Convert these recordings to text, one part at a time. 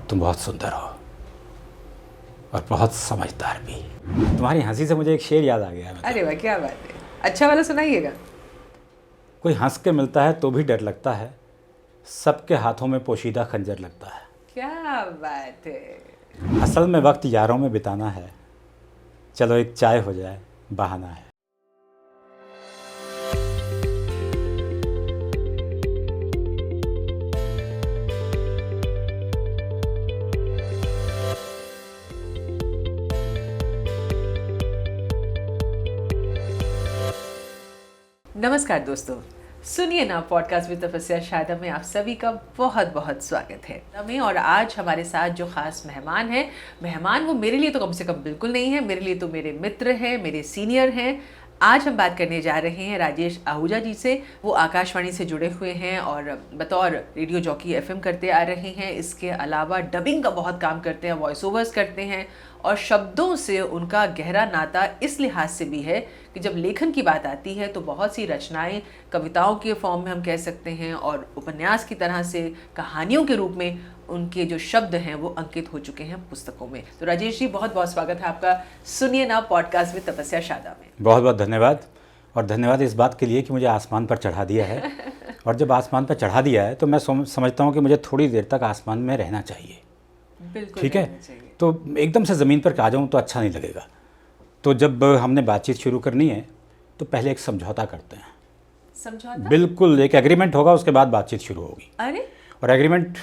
तुम बहुत सुंदर हो और बहुत समझदार भी। तुम्हारी हंसी से मुझे एक शेर याद आ गया। अरे वाह, क्या बात है। अच्छा वाला सुनाइएगा। कोई हंस के मिलता है तो भी डर लगता है, सबके हाथों में पोशीदा खंजर लगता है। क्या बात है। असल में वक्त यारों में बिताना है, चलो एक चाय हो जाए बहाना है। नमस्कार दोस्तों, सुनिए ना पॉडकास्ट विद तपस्या शादा में आप सभी का बहुत बहुत स्वागत है हमें। और आज हमारे साथ जो खास मेहमान वो मेरे लिए तो कम से कम बिल्कुल नहीं है, मेरे लिए तो मेरे मित्र हैं, मेरे सीनियर हैं। आज हम बात करने जा रहे हैं राजेश आहूजा जी से। वो आकाशवाणी से जुड़े हुए हैं और बतौर रेडियो जॉकी एफएम करते आ रहे हैं। इसके अलावा डबिंग का बहुत काम करते हैं, वॉइस ओवर्स करते हैं और शब्दों से उनका गहरा नाता इस लिहाज से भी है कि जब लेखन की बात आती है तो बहुत सी रचनाएं कविताओं के फॉर्म में हम कह सकते हैं और उपन्यास की तरह से कहानियों के रूप में उनके जो शब्द हैं वो अंकित हो चुके हैं पुस्तकों में। तो राजेश जी, बहुत बहुत स्वागत है आपका सुनिए ना पॉडकास्ट विद तपस्या शादा में। बहुत बहुत धन्यवाद। और धन्यवाद इस बात के लिए कि मुझे आसमान पर चढ़ा दिया है। और जब आसमान पर चढ़ा दिया है तो मैं समझता हूँ कि मुझे थोड़ी देर तक आसमान में रहना चाहिए। बिल्कुल ठीक है, तो एकदम से ज़मीन पर आ जाऊँ तो अच्छा नहीं लगेगा। तो जब हमने बातचीत शुरू करनी है तो पहले एक समझौता करते हैं। समझौता? बिल्कुल, एक एग्रीमेंट होगा, उसके बाद बातचीत शुरू होगी। अरे, और एग्रीमेंट,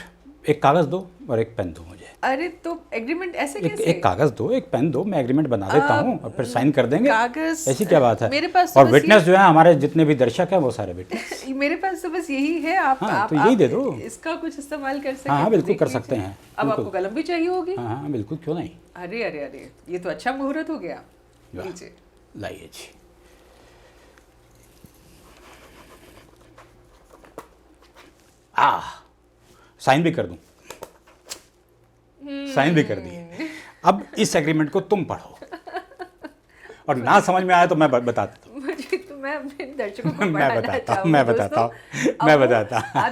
एक कागज़ दो और एक पेन दो मुझे। अरे तो एग्रीमेंट ऐसे कैसे? एक कागज़ दो, एक पेन दो, मैं एग्रीमेंट बना देता हूँ और फिर साइन कर देंगे। कागज़? ऐसी क्या बात है। मेरे पास तो और बस विटनेस जो है हमारे जितने भी दर्शक हैं वो सारे विटनेस। मेरे पास तो बस यही है। आप तो यही दे दो। इसका कुछ इस्तेमाल कर सकते हाँ, हैं। बिल्कुल कर सकते हैं। अब आपको कलम भी चाहिए होगी। हाँ, बिल्कुल, क्यों नहीं। अरे अरे अरे, ये तो अच्छा मुहूर्त हो गया। लीजिए, लाइए जी। साइन भी कर दूं? साइन भी कर दिए। अब इस एग्रीमेंट को तुम पढ़ो और ना समझ में आया तो मैं बता देता हूँ। मुझे तो मैं अपने दर्शकों को मैं बताता हूँ। आप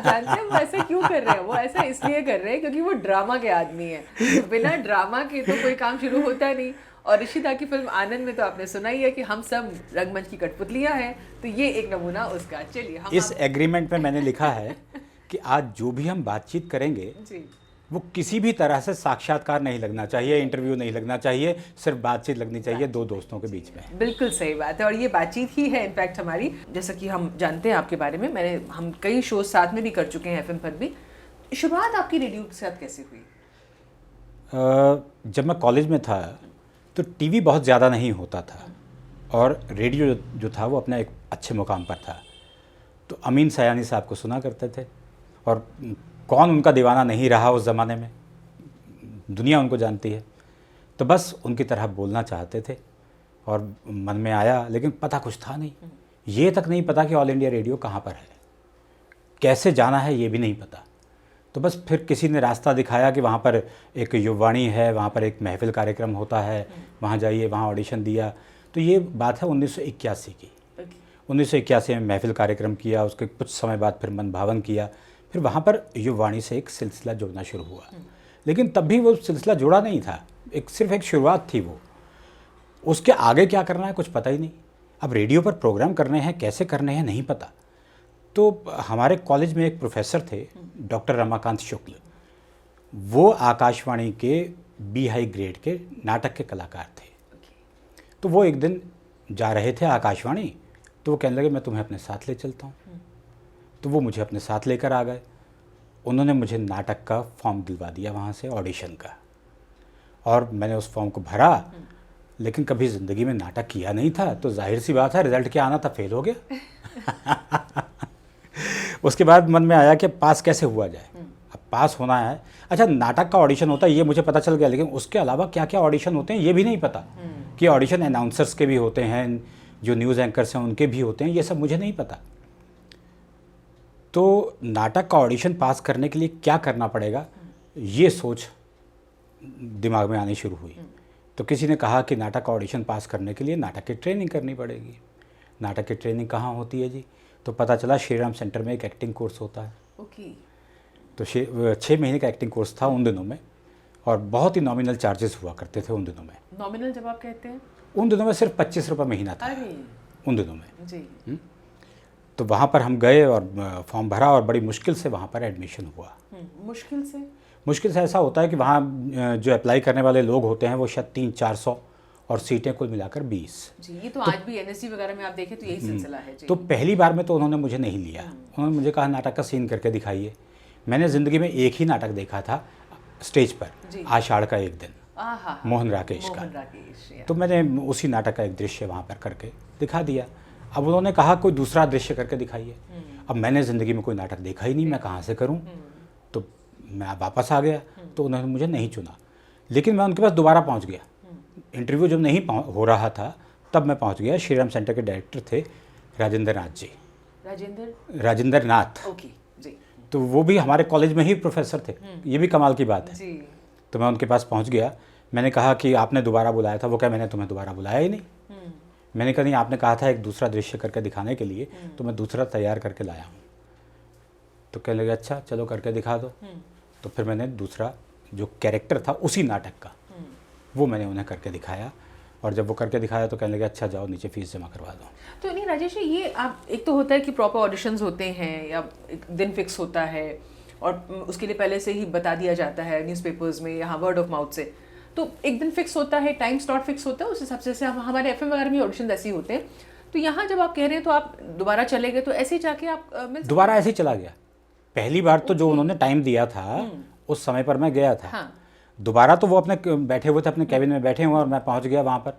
जानते हैं वो ऐसा क्यों कर रहे हैं? वो ऐसा इसलिए कर रहे हैं क्योंकि वो ड्रामा के आदमी है। तो बिना ड्रामा के तो कोई काम शुरू होता नहीं। और ऋषि दा की फिल्म आनंद में तो आपने सुना ही है कि हम सब रंगमंच की कठपुतलियां हैं। तो ये एक नमूना उसका। चलिए, हम इस एग्रीमेंट में मैंने लिखा है कि आज जो भी हम बातचीत करेंगे जी, वो किसी भी तरह से साक्षात्कार नहीं लगना चाहिए, इंटरव्यू नहीं लगना चाहिए, सिर्फ बातचीत लगनी चाहिए दो दोस्तों के बीच में। बिल्कुल सही बात है। और ये बातचीत ही है इनफैक्ट हमारी। जैसा कि हम जानते हैं आपके बारे में, हम कई शो साथ में भी कर चुके हैं, एफएम पर भी। शुरुआत आपकी रेडियो के साथ कैसे हुई? जब मैं कॉलेज में था तो टीवी बहुत ज़्यादा नहीं होता था और रेडियो जो था वो अपने एक अच्छे मुकाम पर था। तो अमीन सयानी साहब को सुना करते थे और कौन उनका दीवाना नहीं रहा उस ज़माने में, दुनिया उनको जानती है। तो बस उनकी तरह बोलना चाहते थे और मन में आया, लेकिन पता कुछ था नहीं। ये तक नहीं पता कि ऑल इंडिया रेडियो कहाँ पर है, कैसे जाना है ये भी नहीं पता। तो बस फिर किसी ने रास्ता दिखाया कि वहाँ पर एक युववाणी है, वहाँ पर एक महफिल कार्यक्रम होता है, वहाँ जाइए, वहाँ ऑडिशन दिया। तो ये बात है 1981 की। 1981 में महफिल कार्यक्रम किया, उसके कुछ समय बाद फिर मन भावन किया, फिर वहाँ पर युववाणी से एक सिलसिला जुड़ना शुरू हुआ। लेकिन तब भी वो सिलसिला जुड़ा नहीं था, सिर्फ एक शुरुआत थी वो। उसके आगे क्या करना है कुछ पता ही नहीं। अब रेडियो पर प्रोग्राम करने हैं, कैसे करने हैं नहीं पता। तो हमारे कॉलेज में एक प्रोफेसर थे, डॉक्टर रमाकांत शुक्ल। वो आकाशवाणी के बी हाई ग्रेड के नाटक के कलाकार थे। तो वो एक दिन जा रहे थे आकाशवाणी, तो वो कहने लगे मैं तुम्हें अपने साथ ले चलता हूँ। तो वो मुझे अपने साथ लेकर आ गए। उन्होंने मुझे नाटक का फॉर्म दिलवा दिया वहाँ से, ऑडिशन का। और मैंने उस फॉर्म को भरा, लेकिन कभी ज़िंदगी में नाटक किया नहीं था, तो जाहिर सी बात है रिज़ल्ट क्या आना था, फेल हो गया। उसके बाद मन में आया कि पास कैसे हुआ जाए। अब पास होना है, अच्छा नाटक का ऑडिशन होता है ये मुझे पता चल गया, लेकिन उसके अलावा क्या क्या ऑडिशन होते हैं ये भी नहीं पता। कि ऑडिशन अनाउंसर्स के भी होते हैं, जो न्यूज़ एंकर्स हैं उनके भी होते हैं, ये सब मुझे नहीं पता। तो नाटक का ऑडिशन पास करने के लिए क्या करना पड़ेगा, ये सोच दिमाग में आनी शुरू हुई। तो किसी ने कहा कि नाटक का ऑडिशन पास करने के लिए नाटक की ट्रेनिंग करनी पड़ेगी। नाटक की ट्रेनिंग कहाँ होती है जी? तो पता चला श्री राम सेंटर में एक एक्टिंग कोर्स होता है। ओके। तो 6 महीने का एक्टिंग कोर्स था उन दिनों में। और बहुत ही नॉमिनल चार्जेस हुआ करते थे उन दिनों में। नॉमिनल जब आप कहते हैं? उन दिनों में सिर्फ 25 रुपये महीना था अरे उन दिनों में जी। तो वहाँ पर हम गए और फॉर्म भरा और बड़ी मुश्किल से वहाँ पर एडमिशन हुआ। मुश्किल से ऐसा होता है कि वहाँ जो अप्लाई करने वाले लोग होते हैं वो शायद 300-400 और सीटें कुल मिलाकर 20 जी। ये तो आज भी एनएससी वगैरह में आप देखें तो यही सिलसिला है जी। तो पहली बार में तो उन्होंने मुझे नहीं लिया। उन्होंने मुझे कहा नाटक का सीन करके दिखाइए। मैंने ज़िंदगी में एक ही नाटक देखा था स्टेज पर, आषाढ़ का एक दिन, मोहन राकेश का। तो मैंने उसी नाटक का एक दृश्य वहाँ पर करके दिखा दिया। अब उन्होंने कहा कोई दूसरा दृश्य करके दिखाइए। अब मैंने ज़िंदगी में कोई नाटक देखा ही नहीं, मैं कहाँ से करूँ। तो मैं वापस आ गया, तो उन्होंने मुझे नहीं चुना। लेकिन मैं उनके पास दोबारा पहुँच गया। इंटरव्यू जब नहीं हो रहा था तब मैं पहुँच गया। श्रीराम सेंटर के डायरेक्टर थे राजेंद्र नाथ जी। राजेंद्र नाथ, ओके जी। तो वो भी हमारे कॉलेज में ही प्रोफेसर थे। ये भी कमाल की बात है जी। तो मैं उनके पास पहुँच गया। मैंने कहा कि आपने दोबारा बुलाया था। वो क्या मैंने तुम्हें दोबारा बुलाया ही नहीं। मैंने कहा नहीं, आपने कहा था एक दूसरा दृश्य करके दिखाने के लिए, तो मैं दूसरा तैयार करके लाया हूँ। तो कहने लगे अच्छा चलो करके दिखा दो। तो फिर मैंने दूसरा जो कैरेक्टर था उसी नाटक का वो मैंने उन्हें करके दिखाया। और जब वो करके दिखाया तो कहने लगे अच्छा जाओ नीचे फीस जमा करवा दो। तो नहीं राजेश जी, ये आप एक तो होता है कि प्रॉपर ऑडिशंस होते हैं या एक दिन फिक्स होता है और उसके लिए पहले से ही बता दिया जाता है न्यूज़पेपर्स में या वर्ड ऑफ माउथ से, तो एक दिन फिक्स होता है, टाइम स्लॉट फिक्स होता है, उस हिसाब से हमारे एफएम वगैरह में ऑडिशन ऐसे ही होते हैं। तो यहाँ जब आप कह रहे हैं तो आप दोबारा चले गए, तो ऐसे ही जाके आप दोबारा ऐसे ही चला गया। पहली बार तो जो उन्होंने टाइम दिया था उस समय पर मैं गया था। दोबारा तो वो अपने बैठे हुए थे, अपने कैबिन में बैठे हुए और मैं पहुंच गया वहाँ पर।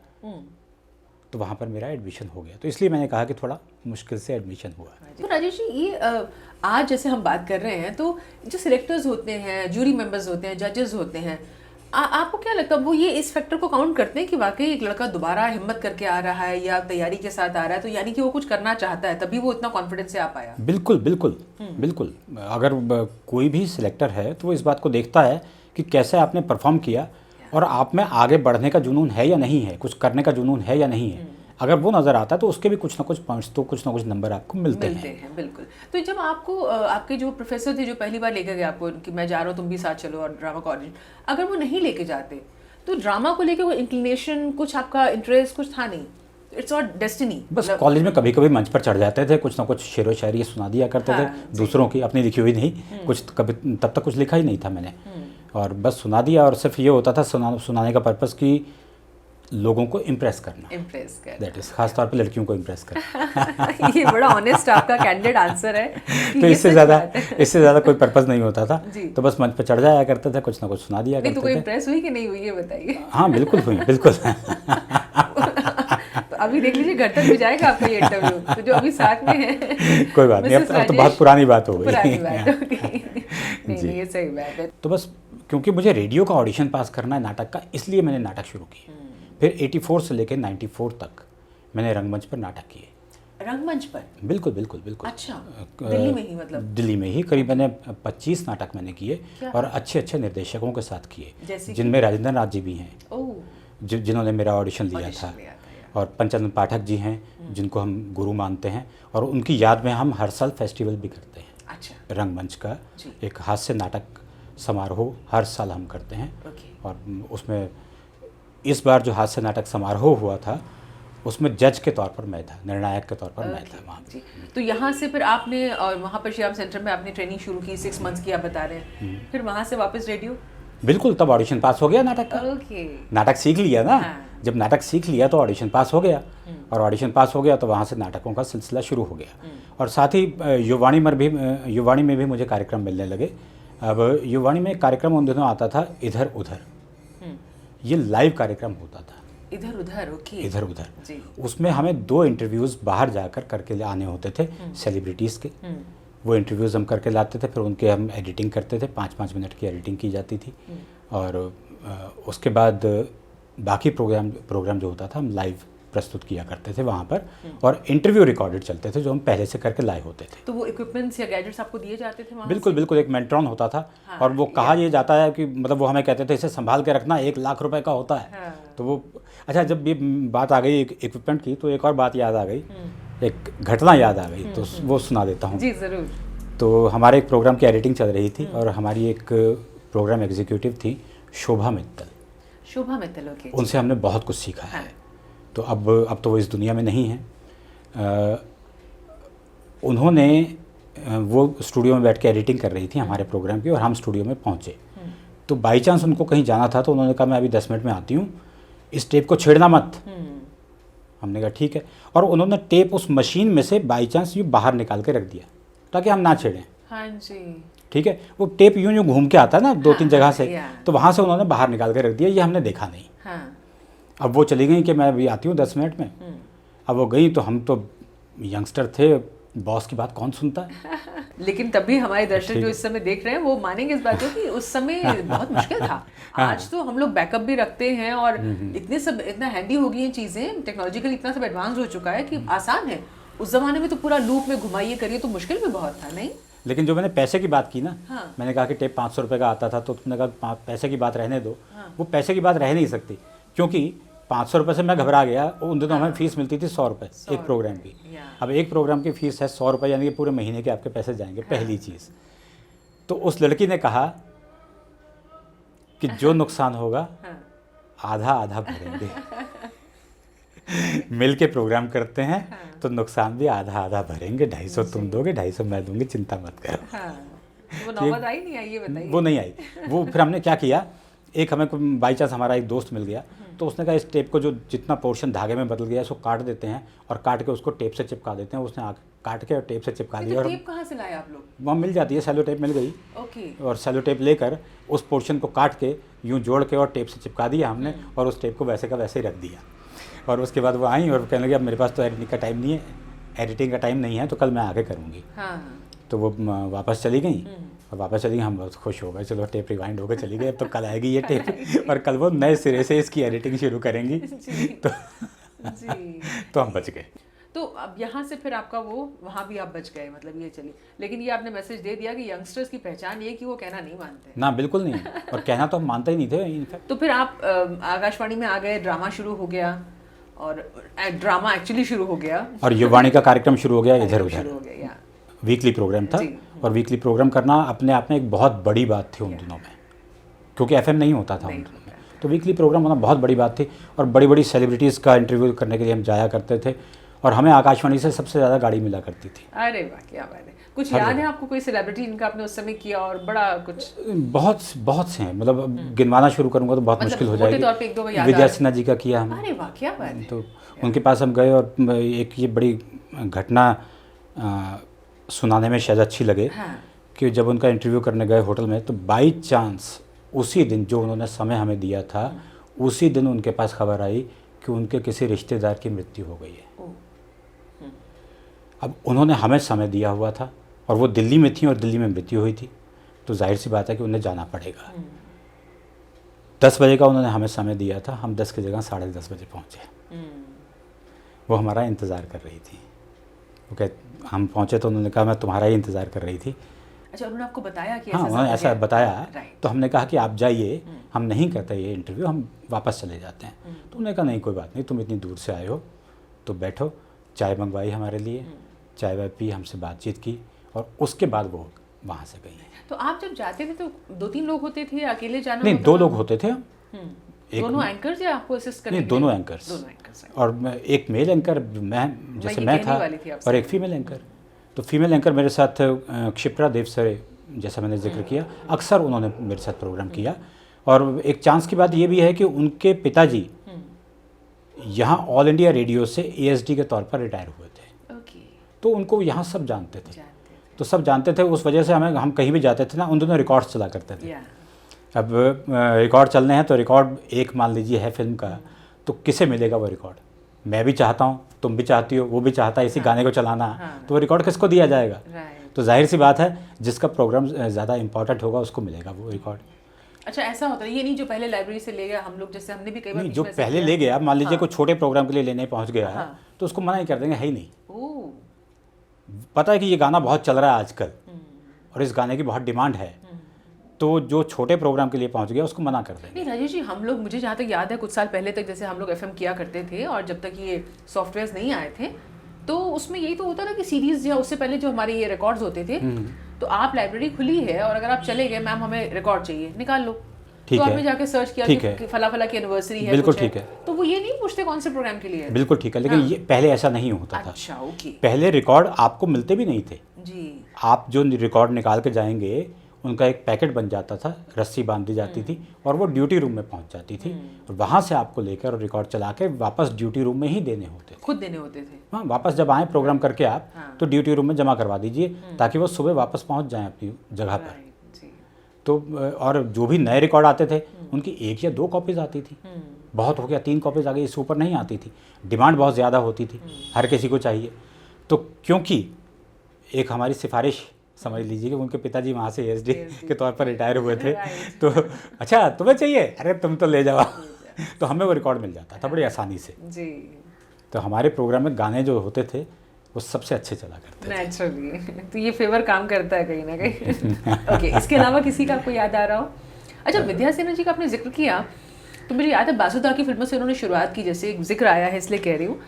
तो वहाँ पर मेरा एडमिशन हो गया। तो इसलिए मैंने कहा कि थोड़ा मुश्किल से एडमिशन हुआ। तो राजेश जी, ये आज जैसे हम बात कर रहे हैं तो जो सिलेक्टर्स होते हैं, जूरी मेंबर्स होते हैं, जजेस होते हैं, आपको क्या लगता है वो ये इस फैक्टर को काउंट करते हैं कि वाकई एक लड़का दोबारा हिम्मत करके आ रहा है या तैयारी के साथ आ रहा है, तो यानी कि वो कुछ करना चाहता है, तभी वो इतना कॉन्फिडेंस से आ पाया? बिल्कुल बिल्कुल बिल्कुल। अगर कोई भी सिलेक्टर है तो वो इस बात को देखता है कि कैसे आपने परफॉर्म किया और आप में आगे बढ़ने का जुनून है या नहीं है, कुछ करने का जुनून है या नहीं है। अगर वो नज़र आता है तो उसके भी कुछ ना कुछ पॉइंट्स, तो कुछ ना कुछ नंबर आपको मिलते हैं। बिल्कुल। तो जब आपको आपके जो प्रोफेसर थे जो पहली बार लेकर गए आपको कि मैं जा रहा हूँ तुम भी साथ चलो और ड्रामा का ऑडिशन, अगर वो नहीं लेके जाते तो ड्रामा को लेकर वो इंक्लिनेशन, कुछ आपका इंटरेस्ट कुछ था नहीं? It's not destiny. बस कॉलेज में कभी कभी मंच पर चढ़ जाते थे, कुछ ना कुछ शेरो शायरी सुना दिया करते थे दूसरों की, अपनी लिखी हुई नहीं। कुछ कभी तब तक कुछ लिखा ही नहीं था मैंने, और बस सुना दिया। और सिर्फ ये होता था सुनाने का पर्पस कि लोगों को इम्प्रेस करना। दैट इज खासतौर पे लड़कियों को इम्प्रेस करना। ये बड़ा ऑनेस्ट आपका कैंडिडेट आंसर है। तो इससे ज़्यादा कोई पर्पस नहीं होता था। तो बस मंच पर चढ़ जाया करते थे, कुछ ना कुछ सुना दिया करते थे। तो कोई इम्प्रेस हुई कि नहीं हुई ये बताइए? हाँ बिल्कुल हुई, बिल्कुल। तो अभी देख लीजिए घर तक भी जाएगा आपका ये इंटरव्यू, तो जो अभी साथ में है। कोई बात नहीं, अब तो बहुत पुरानी बात हो गई। नहीं, ये सही बात है। तो बस क्योंकि मुझे रेडियो का ऑडिशन पास करना है नाटक का, इसलिए मैंने नाटक शुरू किया। फिर 84 से लेकर 94 तक मैंने रंगमंच पर नाटक किए। रंगमंच पर? बिल्कुल बिल्कुल बिल्कुल। अच्छा, दिल्ली में ही? मतलब दिल्ली में ही करीब मैंने 25 नाटक मैंने किए और अच्छे अच्छे निर्देशकों के साथ किए, जिनमें राजेंद्र नाथ जी भी हैं जिन्होंने मेरा ऑडिशन लिया था, और पंचानंद पाठक जी हैं जिनको हम गुरु मानते हैं, और उनकी याद में हम हर साल फेस्टिवल भी करते हैं। अच्छा। रंगमंच का एक हास्य नाटक समारोह हर साल हम करते हैं। और उसमें इस बार जो हास्य नाटक समारोह हुआ था उसमें जज के तौर पर मैं था, निर्णायक के तौर पर मैं था वहाँ। तो यहाँ से फिर आपने, और वहाँ पर श्रीराम सेंटर में आपने ट्रेनिंग शुरू की, 6 मंथ्स की आप बता रहे हैं, फिर वहाँ से वापस रेडियो? बिल्कुल, तब ऑडिशन पास हो गया नाटक का। नाटक सीख लिया ना। जब नाटक सीख लिया तो ऑडिशन पास हो गया, और ऑडिशन पास हो गया तो वहाँ से नाटकों का सिलसिला शुरू हो गया। और साथ ही युवाणी में भी मुझे कार्यक्रम मिलने लगे। अब युवाणी में एक कार्यक्रम उन दिनों आता था, इधर उधर। ये लाइव कार्यक्रम होता था, इधर उधर। ओके। इधर उधर। उसमें हमें 2 इंटरव्यूज़ बाहर जाकर करके आने होते थे सेलिब्रिटीज़ के। वो इंटरव्यूज़ हम करके लाते थे, फिर उनके हम एडिटिंग करते थे, 5-5 मिनट की एडिटिंग की जाती थी। और उसके बाद बाकी प्रोग्राम जो होता था हम लाइव प्रस्तुत किया करते थे वहाँ पर, और इंटरव्यू रिकॉर्डेड चलते थे जो हम पहले से करके लाए होते थे। तो वो इक्विपमेंट्स या गैजेट्स आपको दिए जाते थे वहाँ? बिल्कुल बिल्कुल। एक मेंट्रॉन होता था। और वो कहा ये जाता है कि मतलब वो हमें कहते थे इसे संभाल के रखना, 1 लाख रुपए का होता है। तो वो अच्छा, जब ये बात आ गई इक्विपमेंट की तो एक और बात याद आ गई, एक घटना याद आ गई, तो वो सुना देता हूँ। जी ज़रूर। तो हमारे एक प्रोग्राम की एडिटिंग चल रही थी और हमारी एक प्रोग्राम एग्जीक्यूटिव थी शोभा मित्तल। शोभा मित्तल, ओके। उनसे हमने बहुत कुछ सीखा है। हाँ। तो अब तो वो इस दुनिया में नहीं हैं। उन्होंने वो स्टूडियो में बैठ के एडिटिंग कर रही थी हमारे प्रोग्राम की, और हम स्टूडियो में पहुँचे। तो बाई चांस उनको कहीं जाना था, तो उन्होंने कहा मैं अभी 10 मिनट में आती हूँ, इस टेप को छेड़ना मत। हमने कहा ठीक है, और उन्होंने टेप उस मशीन में से बाई चांस यूँ बाहर निकाल के रख दिया ताकि हम ना छेड़ें। हाँ जी। ठीक है, वो टेप यूँ घूम के आता है ना 2-3 जगह से, या। तो वहाँ से उन्होंने बाहर निकाल के रख दिया, ये हमने देखा नहीं। हाँ। अब वो चली गई कि मैं अभी आती हूँ 10 मिनट में। अब वो गई तो हम तो यंगस्टर थे, बॉस की बात कौन सुनता है। लेकिन तब भी हमारे दर्शक ठीक। जो इस समय देख रहे हैं वो मानेंगे इस बात को कि उस समय बहुत मुश्किल था। आज तो हम लोग बैकअप भी रखते हैं और इतना हैंडी हो गई हैं चीज़ें, टेक्नोलॉजिकल इतना सब एडवांस हो चुका है कि आसान है। उस जमाने में तो पूरा लूप में घुमाइए करिए तो मुश्किल भी बहुत था, नहीं? लेकिन जो मैंने पैसे की बात की ना, हाँ। मैंने कहा कि टेप 500 रुपये का आता था, तो तुमने कहा पैसे की बात रहने दो। हाँ। वो पैसे की बात रह नहीं सकती, क्योंकि 500 रुपये से मैं घबरा गया। उन दिनों हमें फीस मिलती थी 100 रुपये एक प्रोग्राम की। अब एक प्रोग्राम की फ़ीस है 100 रुपये, यानी कि पूरे महीने के आपके पैसे जाएंगे। पहली चीज़ तो उस लड़की ने कहा कि जो नुकसान होगा आधा आधा भरेंगे। मिल के प्रोग्राम करते हैं तो नुकसान भी आधा आधा भरेंगे। 250 तुम दोगे, 250 मैं दूंगी, चिंता मत करो। वो नौबत आई नहीं आई, ये बताइए। वो नहीं आई। वो फिर हमने क्या किया, एक हमें बाई चांस हमारा एक दोस्त मिल गया, तो उसने कहा इस टेप को जो जितना पोर्शन धागे में बदल गया इसको काट देते हैं और काट के उसको टेप से चिपका देते हैं। उसने काट के और टेप से चिपका दिया। और टेप कहाँ से लाए आप लोग? वहाँ मिल जाती है, सेलो टेप मिल गई। ओके। और सेलो टेप लेकर उस पोर्शन को काट के यूँ जोड़ के और टेप से चिपका दिया हमने, और उस टेप को वैसे का वैसे ही रख दिया। और उसके बाद वो आई और कहने लगी अब मेरे पास तो एडिटिंग का टाइम नहीं है, एडिटिंग का टाइम नहीं है, तो कल मैं आके करूँगी। हाँ। तो वो वापस चली गई, और वापस चली गई। हम बहुत खुश हो गए, चलो टेप रिवाइंड होकर चली गई, अब तो कल आएगी ये टेप और कल वो नए सिरे से इसकी एडिटिंग शुरू करेंगी। तो हम बच गए। तो अब यहाँ से फिर आपका वो वहाँ भी आप बच गए, मतलब ये चली। लेकिन ये आपने मैसेज दे दिया कि यंगस्टर्स की पहचान ये कि वो कहना नहीं मानते। ना, बिल्कुल नहीं, और कहना तो हम मानते ही नहीं थे इनफैक्ट। तो फिर आप आकाशवाणी में आ गए, ड्रामा शुरू हो गया, और ड्रामा एक्चुअली शुरू हो गया, और युवाणी का कार्यक्रम शुरू हो गया इधर उधर। शुरू हो गया, वीकली प्रोग्राम था, और वीकली प्रोग्राम करना अपने आप में एक बहुत बड़ी बात थी उन दिनों में, क्योंकि एफएम नहीं होता था उन दिनों में। तो वीकली प्रोग्राम होना बहुत बड़ी बात थी, और बड़ी बड़ी सेलिब्रिटीज़ का इंटरव्यू करने के लिए हम जाया करते थे, और हमें आकाशवाणी से सबसे ज़्यादा गाड़ी मिला करती थी। अरे वाह, क्या बात है। कुछ याद है आपको कोई सेलिब्रिटी जिनका आपने उस समय किया और बड़ा कुछ? बहुत से हैं, मतलब गिनवाना शुरू करूँगा तो बहुत मुश्किल हो जाएगी। विजय सिन्हा जी का किया हमने। अरे वाह, क्या बात है। तो उनके पास हम गए, और एक ये बड़ी घटना सुनाने में शायद अच्छी लगे। हाँ। कि जब उनका इंटरव्यू करने गए होटल में, तो बाई चांस उसी दिन जो उन्होंने समय हमें दिया था, उसी दिन उनके पास खबर आई कि उनके किसी रिश्तेदार की मृत्यु हो गई है। अब उन्होंने हमें समय दिया हुआ था, और वो दिल्ली में थी और दिल्ली में मृत्यु हुई थी, तो जाहिर सी बात है कि उन्हें जाना पड़ेगा। 10 बजे का उन्होंने हमें समय दिया था, हम 10 की जगह 10:30 बजे पहुँचे। वो हमारा इंतज़ार कर रही थी। वो कह हम पहुँचे तो उन्होंने कहा मैं तुम्हारा ही इंतज़ार कर रही थी। अच्छा, उन्होंने आपको बताया कि हाँ, उन्होंने ऐसा बताया। तो हमने कहा कि आप जाइए, हम नहीं करते ये इंटरव्यू, हम वापस चले जाते हैं। तो उन्होंने कहा नहीं कोई बात नहीं, तुम इतनी दूर से आए हो तो बैठो। चाय मंगवाई हमारे लिए, चाय वाय पी, हमसे बातचीत की, और उसके बाद वो वहाँ से गई। तो आप जब जाते थे तो 2-3 लोग होते थे, अकेले जाना? नहीं, 2 लोग होते थे हम। दोनों एंकर्स या आपको असिस्ट करने? नहीं, दोनों एंकर्स। और एक मेल एंकर मैं था, और एक फीमेल एंकर। तो फीमेल एंकर मेरे साथ क्षिप्रा देवसरे, जैसा मैंने जिक्र किया, अक्सर उन्होंने मेरे साथ प्रोग्राम किया। और एक चांस की बात ये भी है कि उनके पिताजी यहाँ ऑल इंडिया रेडियो से ASD के तौर पर रिटायर हुए थे। तो उनको यहाँ सब जानते थे। तो सब जानते थे, उस वजह से हम कहीं भी जाते थे ना, उन दोनों रिकॉर्ड्स चला करते थे। अब रिकॉर्ड चलने हैं तो रिकॉर्ड एक मान लीजिए है फिल्म का, तो किसे मिलेगा वो रिकॉर्ड? मैं भी चाहता हूँ, तुम भी चाहती हो, वो भी चाहता है इसी गाने को चलाना। तो वो रिकॉर्ड किसको दिया जाएगा? तो जाहिर सी बात है जिसका प्रोग्राम ज़्यादा इंपॉर्टेंट होगा उसको मिलेगा वो रिकॉर्ड। अच्छा, ऐसा होता है? ये नहीं जो पहले लाइब्रेरी से ले गया, हम लोग जैसे हमने भी कई बार जो पहले ले गया, मान लीजिए कोई छोटे प्रोग्राम के लिए लेने पहुँच गया, तो उसको मना ही कर देंगे, है ही नहीं। पता है कि ये गाना बहुत चल रहा है आजकल और इस गाने की बहुत डिमांड है, तो जो छोटे प्रोग्राम के लिए पहुंच गया उसको मना कर देंगे। नहीं राजेश जी, हम लोग, मुझे जहाँ तक याद है कुछ साल पहले तक जैसे हम लोग FM किया करते थे, और जब तक ये सॉफ्टवेयर्स नहीं आए थे तो उसमें यही तो होता था कि सीरीज़ या उससे पहले जो हमारे ये रिकॉर्ड्स होते थे, तो आप लाइब्रेरी खुली है और अगर आप चले गए, मैम हमें रिकॉर्ड चाहिए, निकाल लो, ठीक तो है, आपने जाके सर्च किया ठीक है, कि फला फला की एनिवर्सरी है, बिल्कुल कुछ ठीक है, तो वो ये नहीं पूछते कौन से प्रोग्राम के लिए है। बिल्कुल ठीक है, लेकिन हाँ। ये पहले ऐसा नहीं होता था। अच्छा, ओके पहले रिकॉर्ड आपको मिलते भी नहीं थे। जी। आप जो रिकॉर्ड निकाल के जाएंगे उनका एक पैकेट बन जाता था, रस्सी बांध दी जाती थी और वो ड्यूटी रूम में पहुंच जाती थी और वहाँ से आपको लेकर और रिकॉर्ड चला के वापस ड्यूटी रूम में ही देने होते थे। खुद देने होते थे। हाँ, वापस जब आए प्रोग्राम करके आप हाँ। तो ड्यूटी रूम में जमा करवा दीजिए ताकि वो सुबह वापस पहुंच जाएं अपनी जगह पर। राइट जी। तो और जो भी नए रिकॉर्ड आते थे उनकी 1 या 2 कॉपीज़ आती थी, बहुत हो गया 3 कॉपीज़ आ गई, इससे ऊपर नहीं आती थी। डिमांड बहुत ज़्यादा होती थी, हर किसी को चाहिए। तो क्योंकि एक हमारी सिफारिश समझ लीजिए कि उनके पिताजी वहाँ से एसडी के तौर पर रिटायर हुए थे, तो अच्छा तुम्हें चाहिए, अरे तुम तो ले जाओ तो हमें वो रिकॉर्ड मिल जाता था बड़ी आसानी से जी। तो हमारे प्रोग्राम में गाने जो होते थे वो सबसे अच्छे चला करते थे। नेचुरली तो ये फेवर काम करता है कहीं ना कहीं। ओके, इसके अलावा किसी का आपको याद आ रहा हो? अच्छा, विद्या सिन्हा जी का आपने जिक्र किया तो मुझे याद है बासुदा की फिल्मों से उन्होंने शुरुआत की, जैसे एक जिक्र आया है इसलिए कह रही हूँ।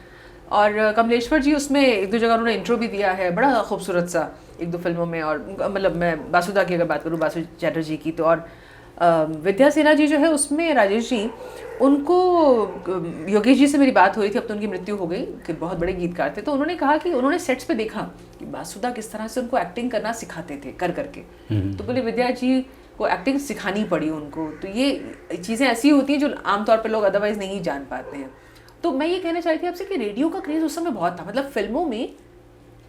और कमलेश्वर जी उसमें 1-2 जगह उन्होंने इंट्रो भी दिया है, बड़ा खूबसूरत सा 1-2 फिल्मों में। और मतलब मैं बासुदा की अगर बात करूँ, बासु चैटर्जी की, तो और विद्या सिन्हा जी जो है उसमें राजेश जी, उनको योगेश जी से मेरी बात हुई थी, अब तो उनकी मृत्यु हो गई, कि बहुत बड़े गीतकार थे। तो उन्होंने कहा कि उन्होंने सेट्स पे देखा कि बासुदा किस तरह से उनको एक्टिंग करना सिखाते थे कर करके। तो बोले विद्या जी को एक्टिंग सिखानी पड़ी उनको। तो ये चीज़ें ऐसी होती हैं जो आमतौर पर लोग अदरवाइज नहीं जान पाते हैं। तो मैं ये कहना चाहती थी आपसे कि रेडियो का क्रेज़ उस समय बहुत था, मतलब फिल्मों में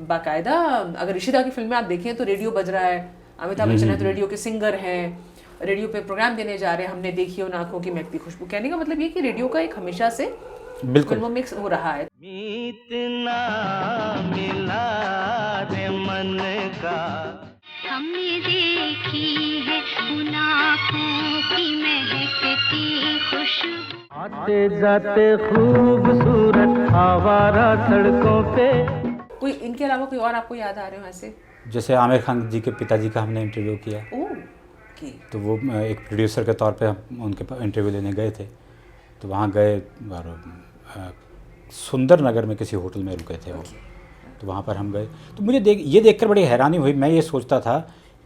बाकायदा, अगर ऋषिदा की फिल्में आप देखें तो रेडियो बज रहा है, अमिताभ बच्चन है तो रेडियो के सिंगर हैं, रेडियो पे प्रोग्राम देने जा रहे हैं, हमने देखी उन आंखों की महकती खुशबू। कहने का मतलब ये कि रेडियो का एक हमेशा से फिल्मों में वो रहा है। इतना मिला रे मन का, हमने देखी है उन आँखों की महकती खुशबू, आते जाते खूबसूरत आवारा सड़कों पे। कोई इनके अलावा कोई और आपको याद आ रहे हो ऐसे? जैसे आमिर खान जी के पिताजी का हमने इंटरव्यू किया, ओके, तो वो एक प्रोड्यूसर के तौर पे हम उनके पास इंटरव्यू लेने गए थे। तो वहाँ गए और सुंदर नगर में किसी होटल में रुके थे वो। तो वहाँ पर हम गए तो मुझे ये देखकर बड़ी हैरानी हुई। मैं ये सोचता था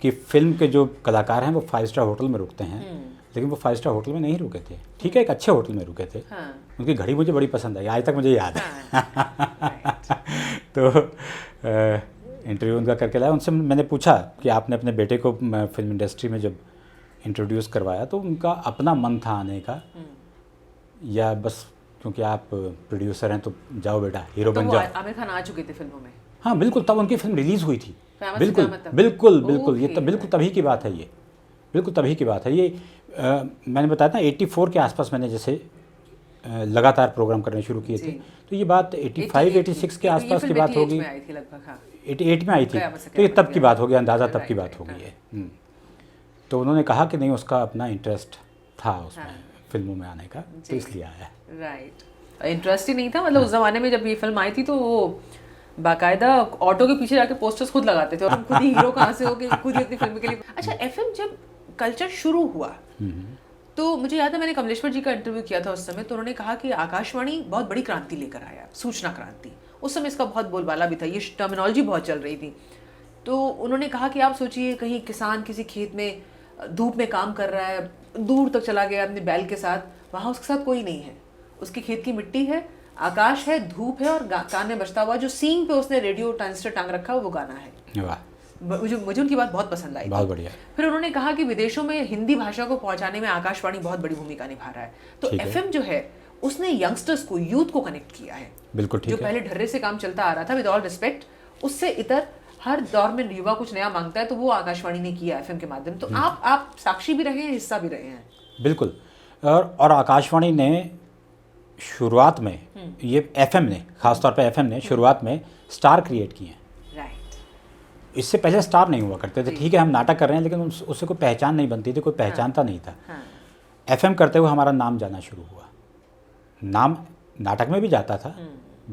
कि फिल्म के जो कलाकार हैं वो 5 स्टार होटल में रुकते हैं, लेकिन वो 5 स्टार होटल में नहीं रुके थे, ठीक है, एक अच्छे होटल में रुके थे। हाँ। उनकी घड़ी मुझे बड़ी पसंद आई, आज तक मुझे याद है। तो इंटरव्यू उनका करके लाया, उनसे मैंने पूछा कि आपने अपने बेटे को फिल्म इंडस्ट्री में जब इंट्रोड्यूस करवाया तो उनका अपना मन था आने का, या बस क्योंकि आप प्रोड्यूसर हैं तो जाओ बेटा हीरो तो बन वो जाओ। आमिर खान आ चुके थे फिल्मों में? हाँ बिल्कुल, तब उनकी फिल्म रिलीज़ हुई थी। बिल्कुल मतलब? बिल्कुल बिल्कुल, ये ओके। तो बिल्कुल तभी की बात है, ये बिल्कुल तभी की बात है। ये मैंने बताया था 84 के आसपास मैंने जैसे लगातार प्रोग्राम करने शुरू किए थे, तो ये बात 85-86 के आसपास की बात होगी, 88 में आई थी, तो ये तब की बात होगी, अंदाज़ा तब की बात होगी है। तो उन्होंने कहा कि नहीं, उसका अपना इंटरेस्ट था उसमें फिल्मों में आने का, तो इसलिए आया। राइट, इंटरेस्ट ही नहीं था, मतलब उस ज़माने में जब ये फिल्म आई थी तो वो बाकायदा ऑटो के पीछे जाके पोस्टर्स खुद लगाते थे और हम खुद ही हीरो कहाँ से हो के खुद ही अपनी फिल्म के लिए। अच्छा, एफएम जब कल्चर शुरू हुआ तो मुझे याद है मैंने कमलेश्वर जी का इंटरव्यू किया था उस समय, तो उन्होंने कहा कि आकाशवाणी बहुत बड़ी क्रांति लेकर आया, सूचना क्रांति। उस समय इसका बहुत बोलबाला भी था, ये टर्मिनोलॉजी बहुत चल रही थी। तो उन्होंने कहा कि आप सोचिए कहीं किसान किसी खेत में धूप में काम कर रहा है, दूर तक चला गया अपने बैल के साथ, वहाँ उसके साथ कोई नहीं है, उसकी खेत की मिट्टी है, आकाश है, धूप है और कान में बजता हुआ जो सींग पे उसने रेडियो ट्रांजिस्टर टांग रखा है वो गाना है। वाह, मुझे उनकी बात बहुत पसंद आई, बहुत बढ़िया। फिर उन्होंने कहा कि विदेशों में हिंदी भाषा को पहुंचाने में आकाशवाणी बहुत बड़ी भूमिका निभा रहा है। तो एफएम जो है उसने यंगस्टर्स को, यूथ को कनेक्ट किया है। बिल्कुल ठीक जो है। पहले ढर्रे से काम चलता आ रहा था, विद ऑल रिस्पेक्ट, उससे इतर हर दौर में युवा कुछ नया मांगता है, तो वो आकाशवाणी ने किया एफएम के माध्यम। तो आप साक्षी भी रहे हैं, हिस्सा भी रहे हैं। बिल्कुल, और आकाशवाणी ने शुरुआत में, ये एफएम ने, खासतौर पे एफएम ने शुरुआत में स्टार क्रिएट किए हैं। राइट, इससे पहले स्टार नहीं हुआ करते थे, ठीक है, हम नाटक कर रहे हैं लेकिन उससे कोई पहचान नहीं बनती थी, कोई पहचानता नहीं था। एफएम करते हुए हमारा नाम जाना शुरू हुआ। नाम नाटक में भी जाता था,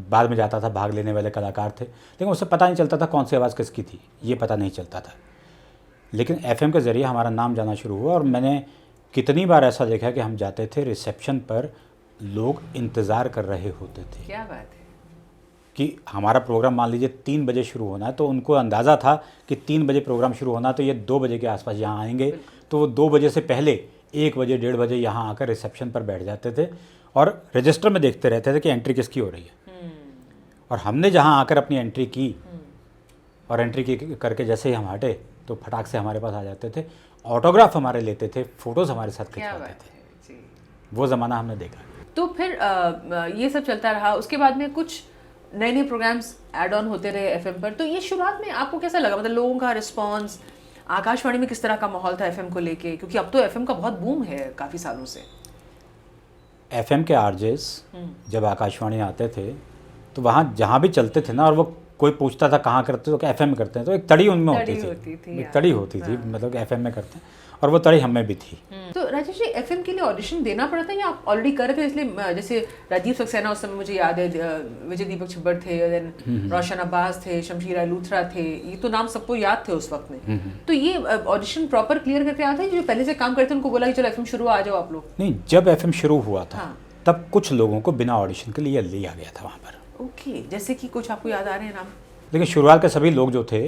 बाद में जाता था, भाग लेने वाले कलाकार थे, लेकिन उससे पता नहीं चलता था कौन सी आवाज़ किसकी थी, ये पता नहीं चलता था। लेकिन एफएम के ज़रिए हमारा नाम जाना शुरू हुआ और मैंने कितनी बार ऐसा देखा कि हम जाते थे रिसेप्शन पर, लोग इंतज़ार कर रहे होते थे। क्या बात है कि हमारा प्रोग्राम मान लीजिए 3 बजे शुरू होना है, तो उनको अंदाज़ा था कि 3 बजे प्रोग्राम शुरू होना, तो ये 2 बजे के आसपास यहाँ आएंगे, तो वो 2 बजे से पहले 1 बजे 1:30 बजे यहाँ आकर रिसेप्शन पर बैठ जाते थे और रजिस्टर में देखते रहते थे कि एंट्री किसकी हो रही है। और हमने जहाँ आकर अपनी एंट्री की और एंट्री की करके जैसे ही हम हटे तो फटाक से हमारे पास आ जाते थे, ऑटोग्राफ हमारे लेते थे, फ़ोटोज़ हमारे साथ खिंचवाते थे। वो ज़माना हमने देखा। तो फिर ये सब चलता रहा, उसके बाद में कुछ नए नए प्रोग्राम्स ऐड ऑन होते रहे एफएम पर। तो ये शुरुआत में आपको कैसा लगा, मतलब लोगों का रिस्पांस, आकाशवाणी में किस तरह का माहौल था एफएम को लेके, क्योंकि अब तो एफएम का बहुत बूम है काफ़ी सालों से। एफएम के आरजेस जब आकाशवाणी आते थे तो वहाँ जहाँ भी चलते थे ना, और वो कोई पूछता था कहाँ करते तो एफएम में करते हैं, तो एक तड़ी उनमें होती थी, एक तड़ी होती थी, मतलब एफएम में करते हैं, और वो तड़ी हमें भी थी। तो राजेश जी, एफएम के लिए ऑडिशन देना पड़ा था या आप ऑलरेडी कर रहे थे? इसलिए जैसे राजीव सक्सेना उस समय मुझे याद है, विजय दीपक छब्बर थे, देन रोशन अब्बास थे, शमशीर लूथरा थे, ये तो नाम सबको याद थे उस वक्त में। तो ये ऑडिशन प्रॉपर क्लियर करके आया था, जो पहले से काम करते उनको बोला कि चलो एफएम शुरू आ जाओ आप लोग? नहीं, जब एफएम शुरू हुआ था तब कुछ लोगों को बिना ऑडिशन के लिए लिया गया था वहाँ पर। ओके, जैसे कि कुछ आपको याद आ रहे हैं नाम? लेकिन शुरुआत के सभी लोग जो थे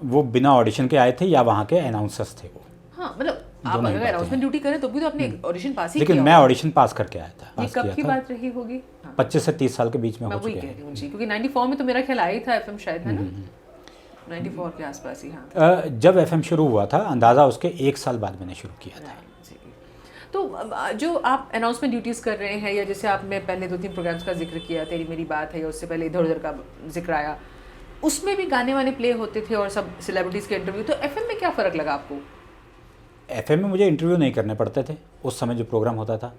वो बिना ऑडिशन के आए थे या वहाँ के अनाउंसर्स थे वो। हाँ, मतलब आप अगर अनाउंसमेंट ड्यूटी करें तो भी तो आपने ऑडिशन पास ही किया। लेकिन मैं ऑडिशन पास करके आया था। ये कब की बात रही होगी? 25 से 30 साल के बीच में हो चुके हैं। क्योंकि 94 में तो मेरा ख्याल आया ही था एफएम, शायद, है ना? 94 के आसपास ही। हाँ, जब एफएम शुरू हुआ था, अंदाज़ा उसके 1 साल बाद मैंने शुरू किया था। तो जो आप अनाउंसमेंट ड्यूटीज़ कर रहे हैं, या जैसे आपने पहले 2-3 प्रोग्राम्स का जिक्र किया, तेरी मेरी बात है, या उससे पहले इधर उधर का जिक्र आया, उसमें भी गाने वाने प्ले होते थे और सब सेलिब्रिटीज़ के इंटरव्यू। तो एफएम में क्या फ़र्क लगा आपको? एफएम में मुझे इंटरव्यू नहीं करने पड़ते थे उस समय जो प्रोग्राम होता था।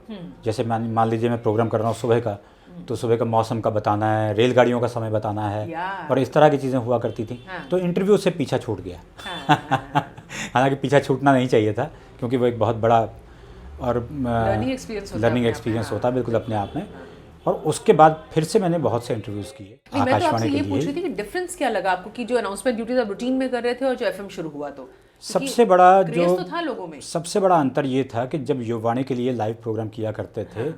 जैसे मान लीजिए मैं प्रोग्राम कर रहा हूँ सुबह का, तो सुबह का मौसम का बताना है, रेलगाड़ियों का समय बताना है, और इस तरह की चीज़ें हुआ करती थी। तो इंटरव्यू से पीछा छूट गया। हालांकि पीछा छूटना नहीं चाहिए था, क्योंकि वो एक बहुत बड़ा और लर्निंग एक्सपीरियंस होता है बिल्कुल अपने आप में। और उसके बाद फिर से मैंने बहुत से इंटरव्यूज़ किए आकाशवाणी के लिए। पूछ रही थी कि डिफरेंस क्या लगा आपको कि जो अनाउंसमेंट ड्यूटीज आप रूटीन में कर रहे थे और जो एफएम शुरू हुआ, तो सबसे बड़ा जो तो था लोगों में, सबसे बड़ा अंतर ये था कि जब युवावाणी के लिए लाइव प्रोग्राम किया करते थे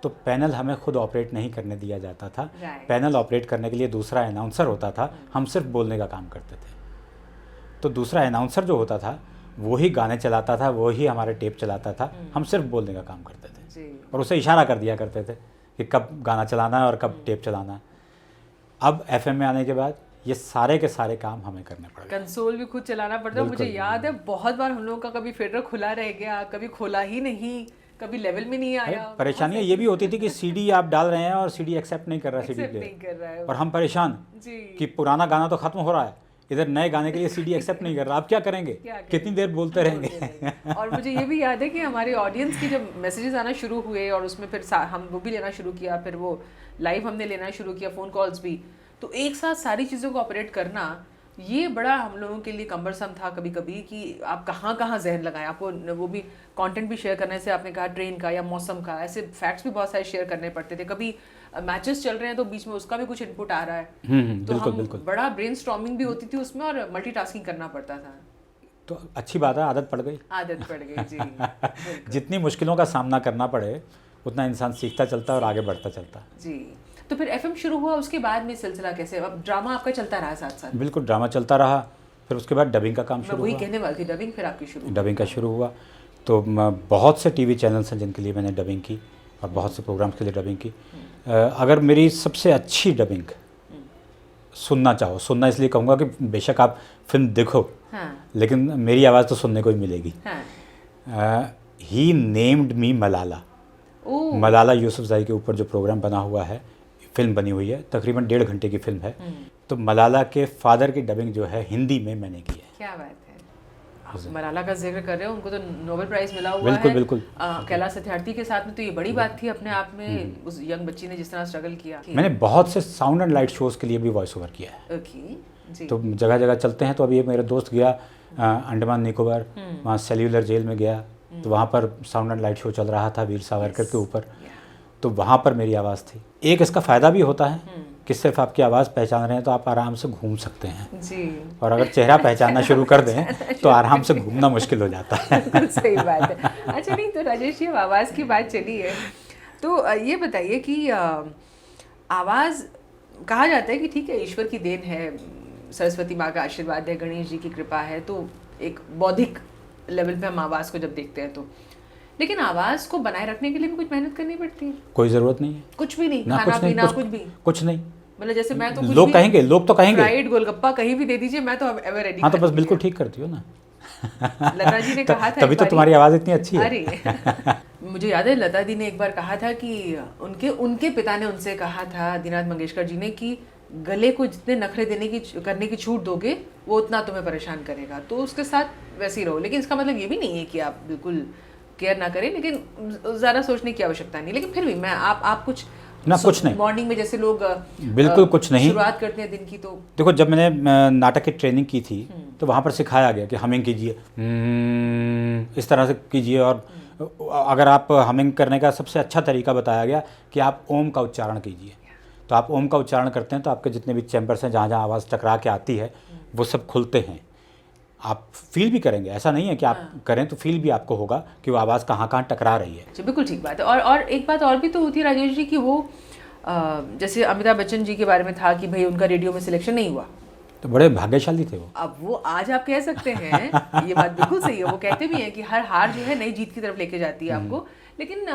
तो पैनल हमें खुद ऑपरेट नहीं करने दिया जाता था। पैनल ऑपरेट करने के लिए दूसरा अनाउंसर होता था, हम सिर्फ बोलने का काम करते थे। तो दूसरा अनाउंसर जो होता था वो ही गाने चलाता था, वो ही हमारे टेप चलाता था, हम सिर्फ बोलने का काम करते थे और उसे इशारा कर दिया करते थे कि कब गाना चलाना है और कब टेप चलाना है। अब एफएम में आने के बाद ये सारे के सारे काम हमें करने पड़ गए। कंसोल भी खुद चलाना पड़ता है। मुझे याद है बहुत बार हम लोगों का कभी फेडर खुला रह गया, कभी खोला ही नहीं, कभी लेवल में नहीं आया। परेशानियाँ ये भी होती थी कि सीडी आप डाल रहे हैं और सीडी एक्सेप्ट नहीं कर रहा, सीडी प्लेयर, और हम परेशान कि पुराना गाना तो खत्म हो रहा है, इधर नए गाने के लिए सीडी एक्सेप्ट नहीं कर रहा, आप क्या करेंगे? कितनी देर बोलते रहेंगे? और मुझे ये भी याद है कि हमारे ऑडियंस की जब मैसेजेस आना शुरू हुए और उसमें फिर हम वो भी लेना शुरू किया, फिर वो लाइव हमने लेना शुरू किया, फ़ोन कॉल्स भी, तो एक साथ सारी चीज़ों को ऑपरेट करना ये बड़ा हम लोगों के लिए कम्बरसम था कभी कभी, कि आप कहाँ कहाँ जहन लगाएं। आपको वो भी कंटेंट भी शेयर करने से, आपने कहा ट्रेन का या मौसम का, ऐसे फैक्ट्स भी बहुत सारे शेयर करने पड़ते थे। कभी मैचेस चल रहे हैं तो बीच में उसका भी कुछ इनपुट आ रहा है, तो बिल्कुल, हम बिल्कुल। बड़ा ब्रेनस्टॉर्मिंग भी होती थी उसमें और मल्टीटास्किंग करना पड़ता था। तो अच्छी बात है, आदत पड़ गई जी। जितनी मुश्किलों का सामना करना पड़े उतना इंसान सीखता चलता और आगे बढ़ता चलता जी। तो फिर एफएम शुरू हुआ, उसके बाद में सिलसिला कैसे? अब ड्रामा आपका चलता रहा साथ साथ? बिल्कुल, ड्रामा चलता रहा। फिर उसके बाद डबिंग का काम शुरू हुआ। वही कहने वाली थी, डबिंग फिर आपकी शुरू? डबिंग का शुरू हुआ तो बहुत से टीवी चैनल्स हैं जिनके लिए मैंने डबिंग की और बहुत से प्रोग्राम्स के लिए डबिंग की। अगर मेरी सबसे अच्छी डबिंग सुनना चाहो, सुनना इसलिए कहूँगा कि बेशक आप फिल्म देखो, लेकिन मेरी आवाज़ तो सुनने को ही मिलेगी। ही नेम्ड मी मलाला। मलाला यूसुफजई के ऊपर जो प्रोग्राम बना हुआ है, फिल्म बनी हुई है, तकरीबन 1.5 घंटे की फिल्म है। तो मलाला के फादर की डबिंग जो है हिंदी में मैंने की है। क्या बात है, आप मलाला का जिक्र कर रहे हो, उनको तो नोबेल प्राइज़ मिला हुआ बिल्कुल, है। बिल्कुल। कैलाश सत्यार्थी के साथ में, तो ये बड़ी बात थी अपने आप में, उस यंग बच्ची ने जिस तरह स्ट्रगल किया। मैंने बहुत से साउंड एंड लाइट शोज़ के लिए भी वॉइस ओवर किया है। ओके। तो जगह जगह चलते हैं। तो अभी मेरा दोस्त गया अंडमान निकोबार, वहाँ सेल्यूलर जेल में गया, तो वहाँ पर साउंड एंड लाइट शो चल रहा था वीर सावरकर के ऊपर, तो वहाँ पर मेरी आवाज़ थी। एक इसका फ़ायदा भी होता है कि सिर्फ आपकी आवाज़ पहचान रहे हैं तो आप आराम से घूम सकते हैं जी। और अगर चेहरा पहचानना शुरू कर दें तो आराम से घूमना मुश्किल हो जाता है। सही बात है। अच्छा, नहीं तो राजेश जी, आवाज़ की बात चली है तो ये बताइए कि आवाज़ कहा जाता है कि ठीक है ईश्वर की देन है, सरस्वती माँ का आशीर्वाद है, गणेश जी की कृपा है, तो एक बौद्धिक लेवल पे हम आवाज़ को जब देखते हैं तो, लेकिन आवाज़ को बनाए रखने के लिए भी कुछ मेहनत करनी पड़ती है? कोई ज़रूरत नहीं है कुछ भी नहीं, ना, खाना कुछ नहीं, पीना कुछ भी? कुछ नहीं। मतलब जैसे मैं तो कुछ लोग भी कहेंगे, लोग तो कहेंगे फ्राइड गोलगप्पा कहीं भी दे दीजिए, मैं तो एवर रेडी। हाँ तो बस बिल्कुल ठीक करती हो ना। लता जी ने कहा था तभी एक तो बारी- तुम्हारी आवाज़ इतनी अच्छी है। अरे मुझे याद है लता दी ने एक बार कहा था कि उनके पिता ने उनसे कहा था, दीनानाथ मंगेशकर जी ने, कि गले को जितने नखरे करने की छूट दोगे वो उतना तुम्हें परेशान करेगा, तो उसके साथ वैसे ही रहो। लेकिन इसका मतलब ये भी नहीं है कि आप बिल्कुल केयर ना करें, लेकिन ज़्यादा सोचने की आवश्यकता नहीं। लेकिन फिर भी मैं आप कुछ ना, कुछ नहीं। मॉर्निंग में जैसे लोग बिल्कुल कुछ नहीं। शुरुआत करते हैं दिन की, तो देखो जब मैंने नाटक की ट्रेनिंग की थी तो वहाँ पर सिखाया गया कि हमिंग कीजिए, इस तरह से कीजिए। और अगर आप हमिंग करने का सबसे अच्छा तरीका बताया गया कि आप ओम का उच्चारण कीजिए। तो आप ओम का उच्चारण करते हैं तो आपके जितने भी चैम्बर्स हैं जहाँ जहाँ आवाज़ टकरा के आती है वो सब खुलते हैं। आप फील भी करेंगे, ऐसा नहीं है कि आप करें तो फील भी आपको होगा कि वो आवाज़ कहाँ कहाँ टकरा रही है। जी बिल्कुल ठीक बात है। और एक बात और भी तो होती है राजेश जी कि वो जैसे अमिताभ बच्चन जी के बारे में था कि भाई उनका रेडियो में सिलेक्शन नहीं हुआ, तो बड़े भाग्यशाली थे वो। अब वो आज आप कह सकते हैं ये बात बिल्कुल सही है, वो कहते भी हैं कि हर हार जो है नई जीत की तरफ लेके जाती है आपको। लेकिन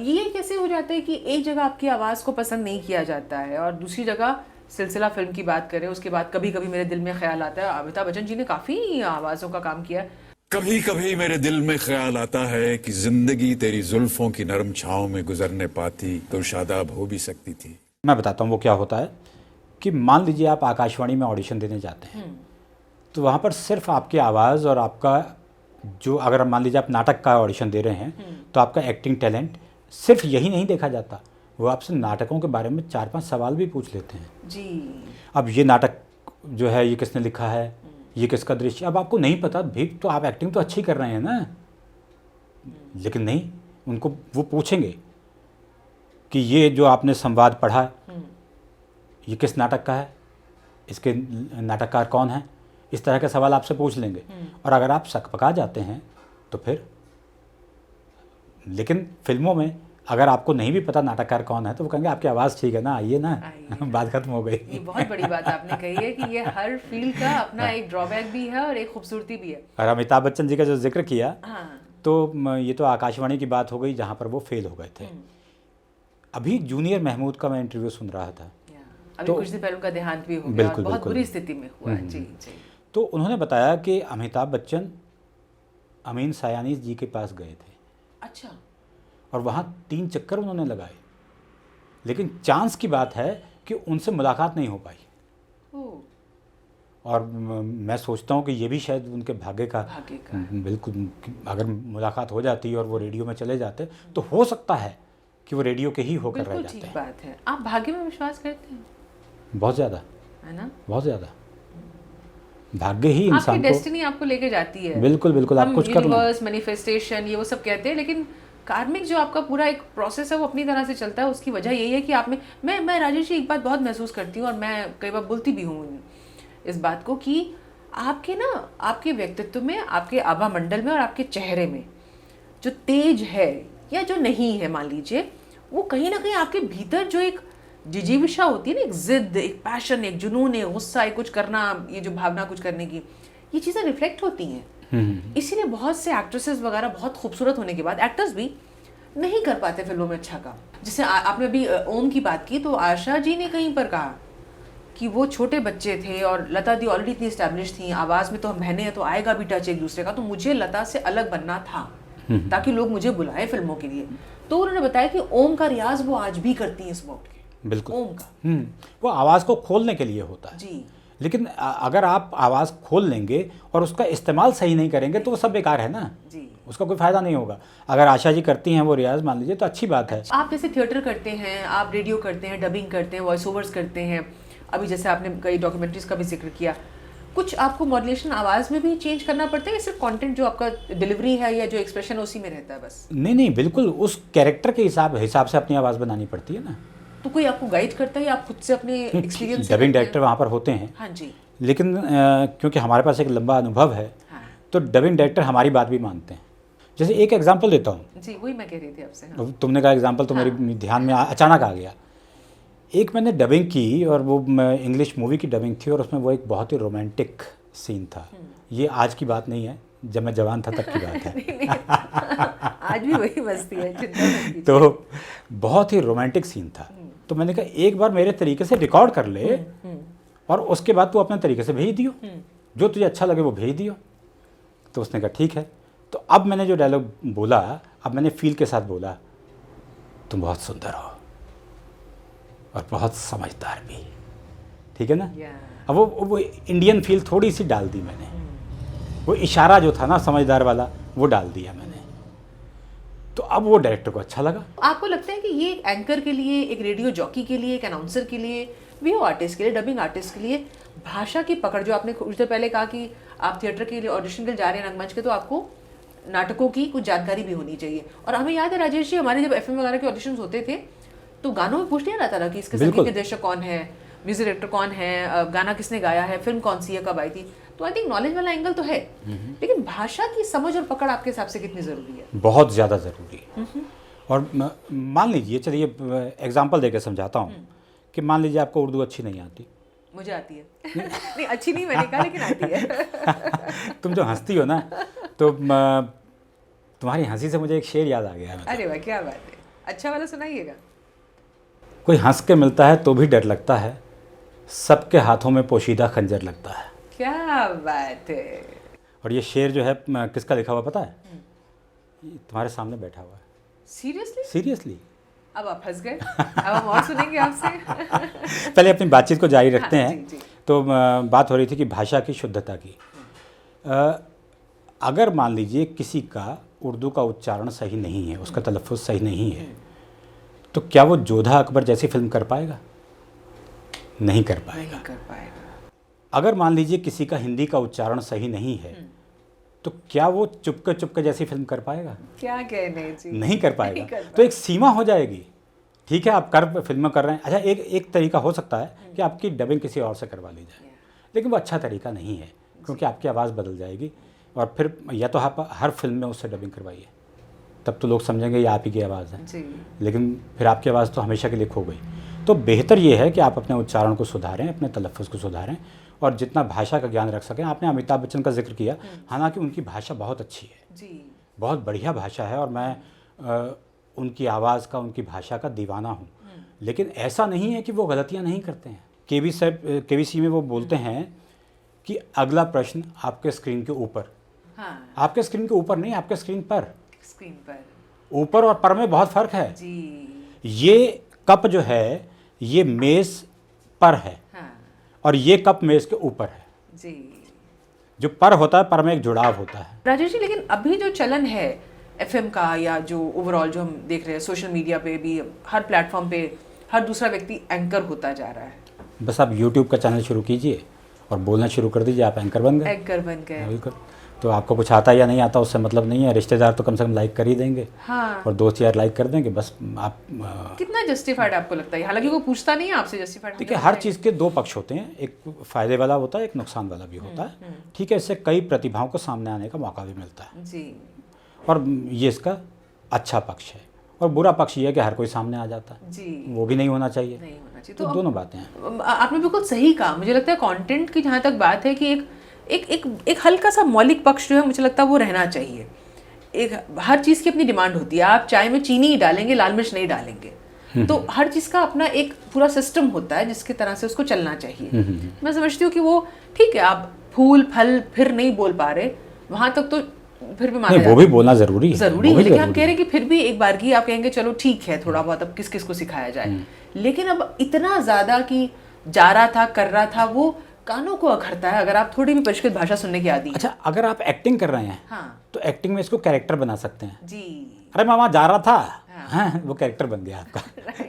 ये कैसे हो जाता है कि एक जगह आपकी आवाज़ को पसंद नहीं किया जाता है और दूसरी जगह सिलसिला फिल्म की बात करें, उसके बाद कभी कभी मेरे दिल में ख्याल आता है, अमिताभ बच्चन जी ने काफ़ी आवाज़ों का काम किया। कभी कभी मेरे दिल में ख्याल आता है कि जिंदगी तेरी जुल्फों की नरम छाँव में गुजरने पाती तो शादाब हो भी सकती थी। मैं बताता हूँ वो क्या होता है कि मान लीजिए आप आकाशवाणी में ऑडिशन देने जाते हैं तो वहाँ पर सिर्फ आपकी आवाज़ और आपका जो, अगर मान लीजिए आप नाटक का ऑडिशन दे रहे हैं तो आपका एक्टिंग टैलेंट, सिर्फ यही नहीं देखा जाता, वो आपसे नाटकों के बारे में 4-5 सवाल भी पूछ लेते हैं जी। अब ये नाटक जो है ये किसने लिखा है, ये किसका दृश्य, अब आपको नहीं पता भी तो आप एक्टिंग तो अच्छी कर रहे हैं ना, लेकिन नहीं, उनको वो पूछेंगे कि ये जो आपने संवाद पढ़ा ये किस नाटक का है, इसके नाटककार कौन है, इस तरह के सवाल आपसे पूछ लेंगे। और अगर आप सकपका जाते हैं तो फिर, लेकिन फिल्मों में अगर आपको नहीं भी पता नाटककार कौन है तो वो कहेंगे आपकी आवाज़ ठीक है ना, आइए ना, बात खत्म हो गई। ये बहुत बड़ी बात आपने कही है कि ये हर फील्ड का अपना एक ड्रॉबैक भी है और एक खूबसूरती भी है। और अमिताभ बच्चन जी का जो जिक्र किया हाँ। तो ये तो आकाशवाणी की बात हो गई जहाँ पर वो फेल हो गए थे। अभी जूनियर महमूद का मैं इंटरव्यू सुन रहा था, अभी कुछ दिन पहले उनका देहांत भी हो गया और बिल्कुल, बहुत बिल्कुल। बुरी स्थिति में हुआ। जी जी। तो उन्होंने बताया कि अमिताभ बच्चन अमीन सयानी जी के पास गए थे। अच्छा। और वहाँ 3 चक्कर उन्होंने लगाए, लेकिन चांस की बात है कि उनसे मुलाकात नहीं हो पाई। और मैं सोचता हूँ कि ये भी शायद उनके भाग्य का बिल्कुल, अगर मुलाकात हो जाती और वो रेडियो में चले जाते तो हो सकता है कि वो रेडियो के ही होकर रह जाते हैं। ठीक बात है। आप भाग्य में विश्वास करते हैं? बहुत ज़्यादा, है ना? बहुत ज़्यादा। भाग्य ही इंसान आपकी डेस्टिनी आपको लेके जाती है। बिल्कुल बिल्कुल, आप कुछ कर लो। यूनिवर्स, मैनिफेस्टेशन, ये वो सब कहते हैं, लेकिन कार्मिक जो आपका पूरा एक प्रोसेस है वो अपनी तरह से चलता है। उसकी वजह यही है कि आप में, मैं राजेश जी एक बात बहुत महसूस करती हूँ और मैं कई बार बोलती भी हूँ इस बात को कि आपके ना, आपके व्यक्तित्व में, आपके आभा मंडल में और आपके चेहरे में जो तेज है या जो नहीं है, मान लीजिए, वो कहीं ना कहीं आपके भीतर जो एक जिजीविषा होती है ना, एक जिद, एक पैशन, एक जुनून, एक गुस्सा, एक कुछ करना, ये जो भावना कुछ करने की, ये चीज़ें रिफ्लेक्ट होती हैं। इसीलिए बहुत से एक्ट्रेसेस वगैरह बहुत खूबसूरत होने के बाद एक्टर्स भी नहीं कर पाते फिल्मों में अच्छा काम। जैसे आपने अभी ओम की बात की, तो आशा जी ने कहीं पर कहा कि वो छोटे बच्चे थे और लता दी ऑलरेडी इतनी एस्टैब्लिश थी, आवाज़ में तो हम बहने हैं तो आएगा भी टच एक दूसरे का, तो मुझे लता से अलग बनना था ताकि लोग मुझे बुलाए फिल्मों के लिए। तो उन्होंने बताया कि ओम का रियाज वो आज भी करती हैं सुबह उठ के। बिल्कुल, ओम का वो आवाज़ को खोलने के लिए होता है जी। लेकिन अगर आप आवाज़ खोल लेंगे और उसका इस्तेमाल सही नहीं करेंगे तो वो सब बेकार है ना जी, उसका कोई फ़ायदा नहीं होगा। अगर आशा जी करती हैं वो रियाज, मान लीजिए, तो अच्छी बात है। आप जैसे थिएटर करते हैं, आप रेडियो करते हैं, डबिंग करते हैं, वॉइस ओवर्स करते हैं, अभी जैसे आपने कई डॉक्यूमेंट्रीज का भी जिक्र किया, कुछ आपको मॉड्यूलेशन आवाज़ में भी चेंज करना पड़ता है या सिर्फ कंटेंट जो आपका डिलीवरी है या जो एक्सप्रेशन उसी में रहता है बस? नहीं, बिल्कुल उस कैरेक्टर के हिसाब से अपनी आवाज़ बनानी पड़ती है ना। तो कोई आपको गाइड करता है या आप खुद से अपने एक्सपीरियंस? डबिंग डायरेक्टर वहाँ पर होते हैं। हाँ जी। लेकिन क्योंकि हमारे पास एक लंबा अनुभव है, तो डबिंग डायरेक्टर हमारी बात भी मानते हैं। जैसे एक एग्जांपल देता हूँ जी, वही मैं कह रही थी आपसे। हाँ। तुमने कहा एग्जांपल तो मेरे ध्यान में अचानक आ गया। एक मैंने डबिंग की और वो इंग्लिश मूवी की डबिंग थी और उसमें वो एक बहुत ही रोमांटिक सीन था। ये आज की बात नहीं है, जब मैं जवान था तब की बात है। नहीं, आज भी वही मस्ती है, चिंता मत कीजिए। तो बहुत ही रोमांटिक सीन था। तो मैंने कहा एक बार मेरे तरीके से रिकॉर्ड कर ले और उसके बाद तू अपने तरीके से भेज दियो, जो तुझे अच्छा लगे वो भेज दियो। तो उसने कहा ठीक है। तो अब मैंने जो डायलॉग बोला, अब मैंने फील के साथ बोला, तुम बहुत सुंदर हो और बहुत समझदार भी, ठीक है ना। अब वो इंडियन फील थोड़ी सी डाल दी मैंने, वो इशारा जो था ना समझदार वाला वो डाल दिया मैंने। तो अब वो डायरेक्टर को अच्छा लगा। आपको लगता है कि ये एक एंकर के लिए, एक रेडियो जॉकी के लिए, एक अनाउंसर के लिए, वीओ आर्टिस्ट के लिए, डबिंग आर्टिस्ट के लिए भाषा की पकड़, जो आपने कुछ देर पहले कहा कि आप थिएटर के लिए ऑडिशन के लिए जा रहे हैं रंगमंच के, तो आपको नाटकों की कुछ जानकारी भी होनी चाहिए। और हमें याद है राजेश जी, हमारे जब एफएम वगैरह के ऑडिशंस होते थे तो गानों में पूछ लिया जाता था कि इसके संगीत निर्देशक कौन है, म्यूजिक डायरेक्टर कौन है, गाना किसने गाया है, फिल्म कौन सी है, कब आई थी। तो आई थिंक नॉलेज वाला एंगल तो है, लेकिन भाषा की समझ और पकड़ आपके हिसाब से कितनी ज़रूरी है? बहुत ज़्यादा ज़रूरी है। और मान लीजिए, चलिए एग्जांपल देकर समझाता हूँ कि मान लीजिए आपको उर्दू अच्छी नहीं आती। मुझे आती है। नहीं अच्छी नहीं मैंने कहा, लेकिन आती है। तुम जो हंसती हो ना, तो तुम्हारी हंसी से मुझे एक शेर याद आ गया है। अरे वाह, क्या बात है, अच्छा वाला सुनाइएगा। कोई हंस के मिलता है तो भी डर लगता है, सबके हाथों में पोशीदा खंजर लगता है। क्या बात है। और ये शेर जो है किसका लिखा हुआ पता है? ये तुम्हारे सामने बैठा हुआ है। सीरियसली? सीरियसली। अब आप फंस गए, अब हम और सुनेंगे आपसे। पहले अपनी बातचीत को जारी रखते हैं। जी। तो बात हो रही थी कि भाषा की शुद्धता की। अगर मान लीजिए किसी का उर्दू का उच्चारण सही नहीं है, उसका तलफ़ुज़ सही नहीं है, तो क्या वो जोधा अकबर जैसी फिल्म कर पाएगा? नहीं कर पाएगा। नहीं कर पाएगा। अगर मान लीजिए किसी का हिंदी का उच्चारण सही नहीं है, तो क्या वो चुपके चुपके जैसी फिल्म कर पाएगा? क्या कहने जी, नहीं कर पाएगा। तो एक सीमा हो जाएगी। ठीक है, आप फिल्म कर रहे हैं, अच्छा एक तरीका हो सकता है कि आपकी डबिंग किसी और से करवा ली जाए, लेकिन वो अच्छा तरीका नहीं है, क्योंकि आपकी आवाज़ बदल जाएगी। और फिर या तो आप हर फिल्म में उससे डबिंग करवाइए, तब तो लोग समझेंगे ये आप ही की आवाज़ है जी। लेकिन फिर आपकी आवाज़ तो हमेशा के लिए खो गई। तो बेहतर ये है कि आप अपने उच्चारण को सुधारें, अपने तलफ़ुज़ को सुधारें और जितना भाषा का ज्ञान रख सकें। आपने अमिताभ बच्चन का जिक्र किया, हालांकि उनकी भाषा बहुत अच्छी है जी, बहुत बढ़िया भाषा है, और मैं उनकी आवाज़ का, उनकी भाषा का दीवाना हूँ। लेकिन ऐसा नहीं है कि वो गलतियाँ नहीं करते हैं। केबीसी में वो बोलते हैं कि अगला प्रश्न आपके स्क्रीन के ऊपर। हाँ, आपके स्क्रीन के ऊपर नहीं, आपके स्क्रीन पर। स्क्रीन पर। ऊपर और पर में बहुत फ़र्क है जी। ये कप जो है ये मेज़ पर है, हाँ और ये कप मेज़ के ऊपर है। जी। जो पर होता है, पर में एक जुड़ाव होता है। राजेश जी, लेकिन अभी जो चलन है एफएम का, या जो ओवरऑल जो हम देख रहे हैं सोशल मीडिया पे भी, हर प्लेटफॉर्म पे हर दूसरा व्यक्ति एंकर होता जा रहा है। बस आप यूट्यूब का चैनल शुरू कीजिए और बोलना शुरू कर दीजिए, आप एंकर बन गए। एंकर बन गए। बिल्कुल। तो आपको कुछ आता या नहीं आता उससे मतलब नहीं है, रिश्तेदार तो कम से कम लाइक कर ही देंगे। हाँ। और दोस्त यार लाइक कर देंगे, बस आप कितना जस्टिफाइड आपको लगता है? हालांकि कोई पूछता नहीं है आपसे जस्टिफाइड। देखिए, हर चीज़ के दो पक्ष होते हैं, एक फ़ायदे वाला होता है, एक नुकसान वाला भी होता है। ठीक है, इससे कई प्रतिभाओं को सामने आने का मौका भी मिलता है, जी। और ये इसका अच्छा पक्ष है। और बुरा पक्ष ये है कि हर कोई सामने आ जाता है, जी, वो भी नहीं होना चाहिए। नहीं होना चाहिए। तो दोनों बातें हैं। आपने बिल्कुल सही कहा। मुझे लगता है कंटेंट की जहाँ तक बात है कि एक हल्का सा मौलिक पक्ष जो है, मुझे लगता है वो रहना चाहिए। एक हर चीज़ की अपनी डिमांड होती है। आप चाय में चीनी ही डालेंगे, लाल मिर्च नहीं डालेंगे। तो हर चीज़ का अपना एक पूरा सिस्टम होता है जिसकी तरह से उसको चलना चाहिए। मैं समझती हूँ कि वो ठीक है, आप फूल फल फिर नहीं बोल पा रहे, वहाँ तक तो फिर भी नहीं, वो भी बोलना ज़रूरी है। ज़रूरी है, लेकिन हम कह रहे हैं कि फिर भी एक बार की आप कहेंगे चलो ठीक है, थोड़ा बहुत अब किस किस को सिखाया जाए। लेकिन अब इतना ज़्यादा कि जा रहा था, कर रहा था, वो कानों को अखरता है अगर आप थोड़ी भी परिष्कृत भाषा सुनने की आदी। अच्छा, अगर आप एक्टिंग कर रहे हैं, हाँ तो एक्टिंग में इसको कैरेक्टर बना सकते हैं। जी। अरे मामा जा रहा था, हाँ, वो कैरेक्टर बन गया आपका।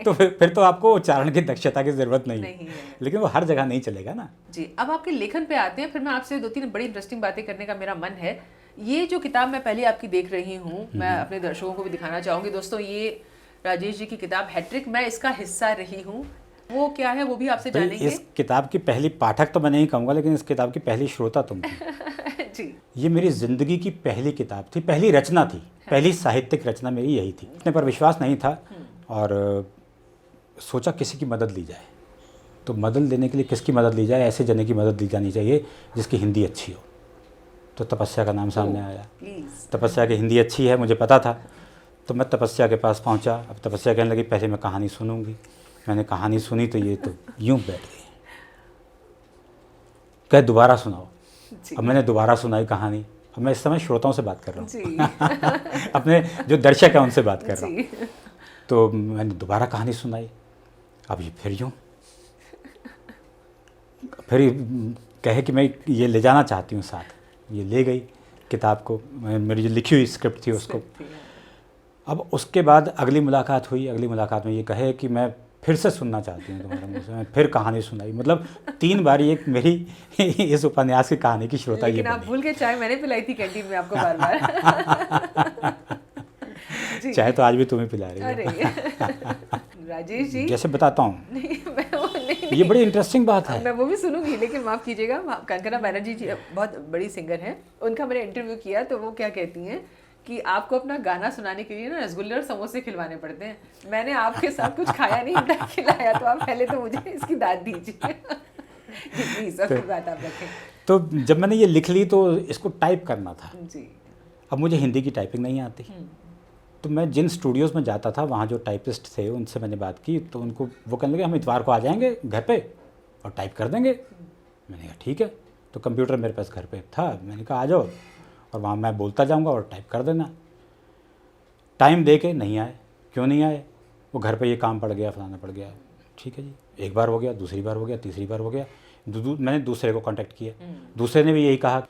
तो फिर तो आपको उच्चारण की दक्षता की ज़रूरत नहीं है, लेकिन वो हर जगह नहीं चलेगा ना। जी, अब आपके लेखन पे आते हैं। फिर मैं आपसे 2-3 बड़ी इंटरेस्टिंग बातें करने का मेरा मन है। ये जो किताब मैं पहले आपकी देख रही हूँ, मैं अपने दर्शकों को भी दिखाना चाहूँगी। दोस्तों, ये राजेश जी की किताब हैट्रिक, मैं इसका हिस्सा रही हूँ। वो क्या है वो भी आपसे जानेंगे। इस किताब की पहली पाठक तो मैं नहीं कहूँगा, लेकिन इस किताब की पहली श्रोता तुम थी। जी। ये मेरी ज़िंदगी की पहली किताब थी, पहली रचना थी, पहली साहित्यिक रचना मेरी यही थी। अपने पर विश्वास नहीं था और सोचा किसी की मदद ली जाए। तो मदद लेने के लिए किसकी मदद ली जाए? ऐसे जने की मदद ली जानी चाहिए जिसकी हिंदी अच्छी हो। तो तपस्या का नाम सामने आया। प्लीज। तपस्या की हिंदी अच्छी है, मुझे पता था। तो मैं तपस्या के पास पहुंचा। अब तपस्या कहने लगी पहले मैं कहानी सुनूंगी। मैंने कहानी सुनी तो ये तो यूं बैठ गई, कहे दोबारा सुनाओ। अब मैंने दोबारा सुनाई कहानी। अब मैं इस समय श्रोताओं से बात कर रहा हूँ अपने जो दर्शक हैं उनसे बात कर रहा हूँ। तो मैंने दोबारा कहानी सुनाई। अब ये फिर यूँ फिर कहे कि मैं ये ले जाना चाहती हूँ साथ। ये ले गई किताब को, मेरी जो लिखी हुई स्क्रिप्ट थी उसको। अब उसके बाद अगली मुलाकात हुई। अगली मुलाकात में ये कहे कि मैं फिर से सुनना चाहती हूँ तुम्हारे मुँह से। मैं फिर कहानी सुनाई। मतलब 3 बार एक मेरी इस उपन्यास की कहानी की श्रोता ये लेकिन आप भूल के चाय मैंने पिलाई थी कैंटीन में आपको बार बार। चाय तो आज भी तुम्हें पिला रही है। अरे राजेश जी, जैसे बताता हूँ, नहीं, ये बड़ी इंटरेस्टिंग बात है। मैं वो भी सुनूंगी, लेकिन माफ़ कीजिएगा, कंगना बनर्जी जी बहुत बड़ी सिंगर हैं। उनका मैंने इंटरव्यू किया तो वो क्या कहती हैं कि आपको अपना गाना सुनाने के लिए ना रसगुल्ले और समोसे खिलवाने पड़ते हैं। मैंने आपके साथ कुछ खाया नहीं, उल्टा खिलाया, तो आप पहले तो मुझे इसकी दाद दीजिए। जी प्लीज, अपनी बात आप रखें। तो जब मैंने ये लिख ली तो इसको टाइप करना था। जी। अब मुझे हिंदी की टाइपिंग नहीं आती। तो मैं जिन स्टूडियोज़ में जाता था वहाँ जो टाइपिस्ट थे उनसे मैंने बात की। तो उनको वो कहने लगे हम इतवार को आ जाएंगे घर पे और टाइप कर देंगे। मैंने कहा ठीक है। तो कंप्यूटर मेरे पास घर पे था। मैंने कहा आ जाओ और वहाँ मैं बोलता जाऊँगा और टाइप कर देना। टाइम दे के नहीं आए। क्यों नहीं आए? वो घर पे ये काम पड़ गया, फलाना पड़ गया। ठीक है जी, एक बार हो गया, दूसरी बार हो गया, तीसरी बार हो गया। मैंने दूसरे को कांटेक्ट किया, दूसरे ने भी यही कहा।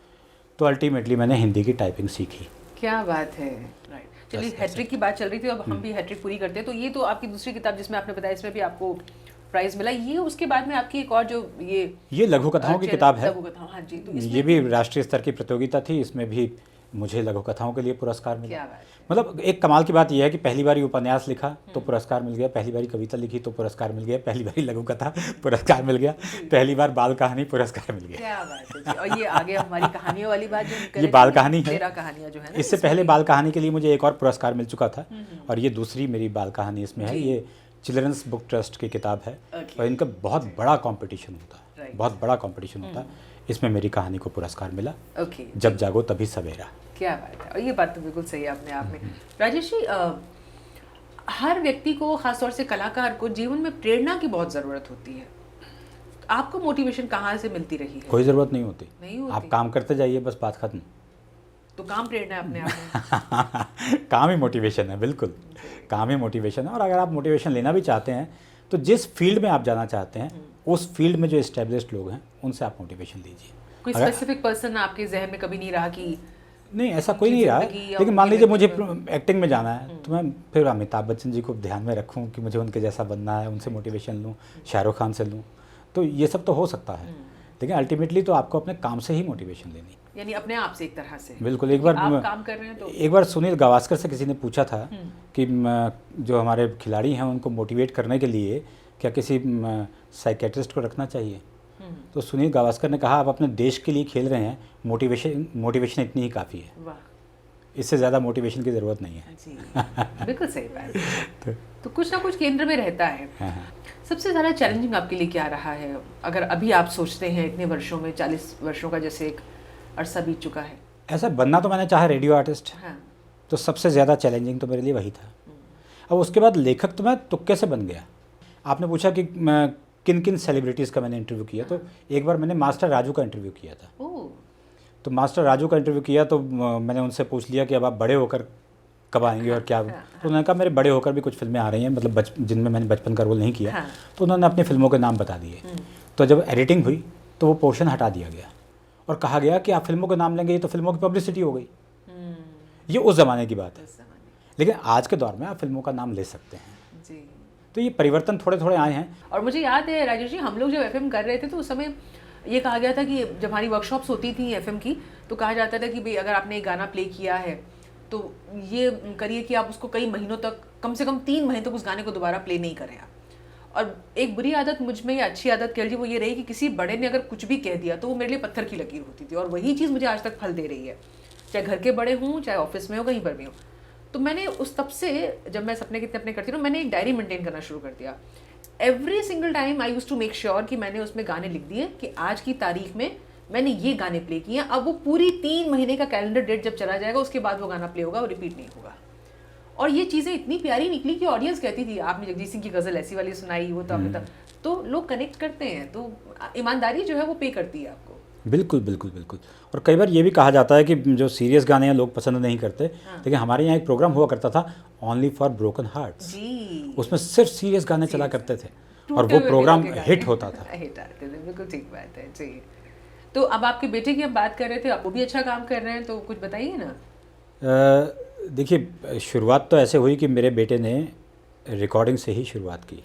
तो अल्टीमेटली मैंने हिंदी की टाइपिंग सीखी। क्या बात है। राइट, चलिए हैट्रिक की बात चल रही थी, अब हम भी हैट्रिक पूरी करते हैं। तो ये तो आपकी दूसरी किताब जिसमें आपने बताया, इसमें भी आपको प्राइज मिला। ये उसके बाद में आपकी एक और जो ये लघु कथाओं की किताब है। लघु कथाओं, हाँ जी। तो ये भी राष्ट्रीय स्तर की प्रतियोगिता थी। इसमें भी मुझे लघु कथाओं के लिए पुरस्कार मिला। क्या बात है। मतलब एक कमाल की बात यह है कि पहली बारी उपन्यास लिखा तो पुरस्कार मिल गया, पहली बारी कविता लिखी तो पुरस्कार मिल गया, पहली बारी लघु कथा पुरस्कार मिल गया, पहली बार बाल कहानी पुरस्कार मिल गया। क्या बात है जी। और ये आगे हमारी कहानियों वाली बात जो ये बाल कहानी है। मेरा कहानियाँ जो है ना, इससे पहले बाल कहानी के लिए मुझे एक और पुरस्कार मिल चुका था और ये दूसरी मेरी बाल कहानी इसमें है। ये चिल्ड्रंस बुक ट्रस्ट की किताब है और इनका बहुत बड़ा कंपटीशन होता है, बहुत बड़ा कंपटीशन होता है। इसमें मेरी कहानी को पुरस्कार मिला। ओके, जब जागो तभी सवेरा। क्या बात है। और ये बात तो बिल्कुल सही है अपने आप में। राजेश जी, हर व्यक्ति को, खासतौर से कलाकार को, जीवन में प्रेरणा की बहुत ज़रूरत होती है। आपको मोटिवेशन कहाँ से मिलती रही है? कोई ज़रूरत नहीं होती। नहीं होती। आप काम करते जाइए, बस बात खत्म। तो काम प्रेरणा है अपने आप में। काम ही मोटिवेशन है। बिल्कुल, काम ही मोटिवेशन है। और अगर आप मोटिवेशन लेना भी चाहते हैं तो जिस फील्ड में आप जाना चाहते हैं उस फील्ड में जो एस्टेब्लिश्ड लोग हैं उनसे आप मोटिवेशन लीजिए। कोई स्पेसिफिक पर्सन आपके जहन में कभी नहीं रहा कि नहीं, ऐसा कोई नहीं रहा। लेकिन मान लीजिए मुझे एक्टिंग में जाना है तो मैं फिर अमिताभ बच्चन जी को ध्यान में रखूं कि मुझे उनके जैसा बनना है, उनसे मोटिवेशन लूं, शाहरुख खान से लूं। तो ये सब तो हो सकता है, लेकिन अल्टीमेटली तो आपको अपने काम से ही मोटिवेशन लेनी, यानी अपने आप से एक तरह से। बिल्कुल। एक बार आप काम कर रहे हैं तो एक बार सुनील गावस्कर से किसी ने पूछा था कि जो हमारे खिलाड़ी हैं उनको मोटिवेट करने के लिए क्या किसी साइकेट्रिस्ट को रखना चाहिए। तो सुनील गावस्कर ने कहा आप अपने देश के लिए खेल रहे हैं, मोटिवेशन इतनी ही काफ़ी है। वाह, इससे ज़्यादा मोटिवेशन की ज़रूरत नहीं है। जी बिल्कुल सही बात। तो कुछ ना कुछ केंद्र में रहता है। हाँ हाँ। सबसे ज़्यादा चैलेंजिंग आपके लिए क्या रहा है, अगर अभी आप सोचते हैं इतने वर्षों में, 40 वर्षों का जैसे एक अरसा बीत चुका है? ऐसा बनना तो मैंने चाहा रेडियो आर्टिस्ट, हाँ। तो सबसे ज़्यादा चैलेंजिंग तो मेरे लिए वही था। अब उसके बाद लेखक तो मैं तुक्के से बन गया। आपने पूछा कि किन किन सेलिब्रिटीज़ का मैंने इंटरव्यू किया, तो एक बार मैंने मास्टर राजू का इंटरव्यू किया था। तो मास्टर राजू का इंटरव्यू किया तो मैंने उनसे पूछ लिया कि अब आप बड़े होकर कब आएंगे और क्या। तो उन्होंने कहा मेरे बड़े होकर भी कुछ फिल्में आ रही हैं, मतलब जिनमें मैंने बचपन का रोल नहीं किया। तो उन्होंने अपनी फिल्मों के नाम बता दिए। तो जब एडिटिंग हुई तो वो पोर्शन हटा दिया गया और कहा गया कि आप फिल्मों के नाम लेंगे, ये तो फिल्मों की पब्लिसिटी हो गई। ये उस ज़माने की बात है, लेकिन आज के दौर में आप फिल्मों का नाम ले सकते हैं। तो ये परिवर्तन थोड़े थोड़े आए हैं। और मुझे याद है राजेश जी, हम लोग जब एफएम कर रहे थे तो उस समय ये कहा गया था कि जब हमारी वर्कशॉप्स होती थी एफएम की, तो कहा जाता था कि भाई अगर आपने एक गाना प्ले किया है तो ये करिए कि आप उसको कई महीनों तक, कम से कम 3 महीने तक उस गाने को दोबारा प्ले नहीं करें आप। और एक बुरी आदत मुझ में, या अच्छी आदत कह लीजिए, वो ये रही कि किसी बड़े ने अगर कुछ भी कह दिया तो वो मेरे लिए पत्थर की लकीर होती थी। और वही चीज़ मुझे आज तक फल दे रही है, चाहे घर के बड़े हों, चाहे ऑफिस में हो, कहीं पर भी हो। तो मैंने उस तब से, जब मैं सपने कितने अपने करती हूँ, मैंने एक डायरी मेंटेन करना शुरू कर दिया। Every single time I used to make sure कि मैंने उसमें गाने लिख दिए कि आज की तारीख में मैंने ये गाने प्ले किए हैं, अब वो पूरी 3 महीने का कैलेंडर डेट जब चला जाएगा उसके बाद वो गाना प्ले होगा, वो रिपीट नहीं होगा। और ये चीज़ें इतनी प्यारी निकली कि ऑडियंस कहती थी आपने जगजीत सिंह की गज़ल ऐसी वाली सुनाई, वो तो आपने तब, तो लोग कनेक्ट करते हैं, तो ईमानदारी जो है वो पे करती है आपको। बिल्कुल बिल्कुल बिल्कुल। और कई बार ये भी कहा जाता है कि जो सीरियस गाने हैं लोग पसंद नहीं करते, लेकिन हमारे यहाँ एक प्रोग्राम हुआ करता था ओनली फॉर ब्रोकन हार्ट्स, जी, उसमें सिर्फ सीरियस गाने चला करते थे और वो प्रोग्राम हिट होता था। हिट आते थे, बिल्कुल ठीक बात है जी। तो अब आपके बेटे की हम बात कर रहे थे, आप वो भी अच्छा काम कर रहे हैं, तो कुछ बताइए ना। देखिए, शुरुआत तो ऐसे हुई कि मेरे बेटे ने रिकॉर्डिंग से ही शुरुआत की,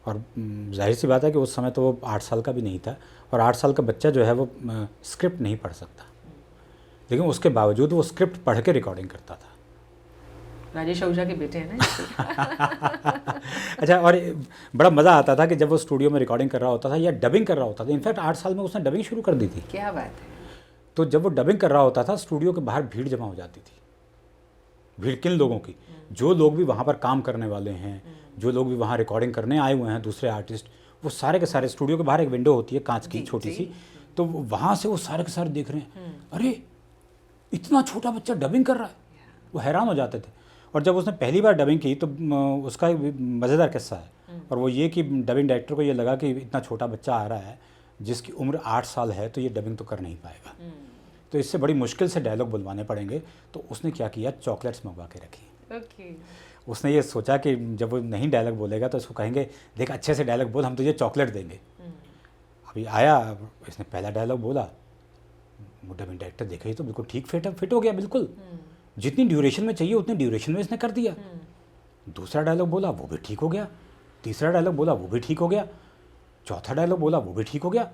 और जाहिर सी बात है कि उस समय तो वो 8 साल का भी नहीं था, और 8 साल का बच्चा जो है वो स्क्रिप्ट नहीं पढ़ सकता, लेकिन उसके बावजूद वो स्क्रिप्ट पढ़ के रिकॉर्डिंग करता था। राजेश आहूजा के बेटे हैं ना। अच्छा, और बड़ा मज़ा आता था कि जब वो स्टूडियो में रिकॉर्डिंग कर रहा होता था या डबिंग कर रहा होता था। इनफैक्ट 8 साल में उसने डबिंग शुरू कर दी थी। क्या बात है। तो जब वो डबिंग कर रहा होता था, स्टूडियो के बाहर भीड़ जमा हो जाती थी। भीड़ किन लोगों की? जो लोग भी वहाँ पर काम करने वाले हैं, जो लोग भी वहाँ रिकॉर्डिंग करने आए हुए हैं, दूसरे आर्टिस्ट, वो सारे के सारे, स्टूडियो के बाहर एक विंडो होती है कांच की छोटी सी, तो वहाँ से वो सारे के सारे देख रहे हैं, अरे इतना छोटा बच्चा डबिंग कर रहा है। वो हैरान हो जाते थे। और जब उसने पहली बार डबिंग की तो उसका एक मज़ेदार किस्सा है, और वो ये कि डबिंग डायरेक्टर को ये लगा कि इतना छोटा बच्चा आ रहा है जिसकी उम्र 8 साल है, तो ये डबिंग तो कर नहीं पाएगा, तो इससे बड़ी मुश्किल से डायलॉग बुलवाने पड़ेंगे। तो उसने क्या किया, चॉकलेट्स मंगवा के रखी। उसने ये सोचा कि जब वो नहीं डायलॉग बोलेगा तो उसको कहेंगे, देख अच्छे से डायलॉग बोल, हम तुझे चॉकलेट देंगे। अभी आया, इसने पहला डायलॉग बोला, डबिंग डायरेक्टर देखा ही तो बिल्कुल ठीक फिट हो गया, बिल्कुल जितनी ड्यूरेशन में चाहिए उतनी ड्यूरेशन में इसने कर दिया। दूसरा डायलॉग बोला, वो भी ठीक हो गया। तीसरा डायलॉग बोला, वो भी ठीक हो गया। चौथा डायलॉग बोला, वो भी ठीक हो गया।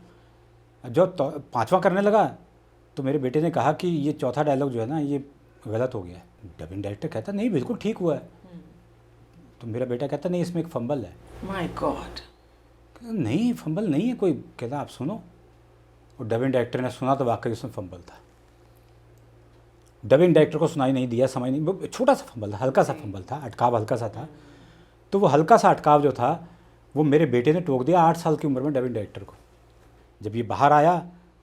जब 5वां करने लगा तो मेरे बेटे ने कहा कि ये चौथा डायलॉग जो है ना, ये गलत हो गया है। डबिंग डायरेक्टर कहता नहीं बिल्कुल ठीक हुआ है। तो मेरा बेटा कहता नहीं, इसमें एक फंबल है। My God. नहीं, फंबल नहीं है कोई। कहता आप सुनो। और डबिंग डायरेक्टर ने सुना तो वाकई उसमें फंबल था। डबिंग डायरेक्टर को सुनाई नहीं दिया, समझ नहीं, छोटा सा फंबल था, हल्का सा फंबल था, अटकाव हल्का सा था। तो वो हल्का सा अटकाव जो था वो मेरे बेटे ने टोक दिया 8 साल की उम्र में डबिंग डायरेक्टर को। जब ये बाहर आया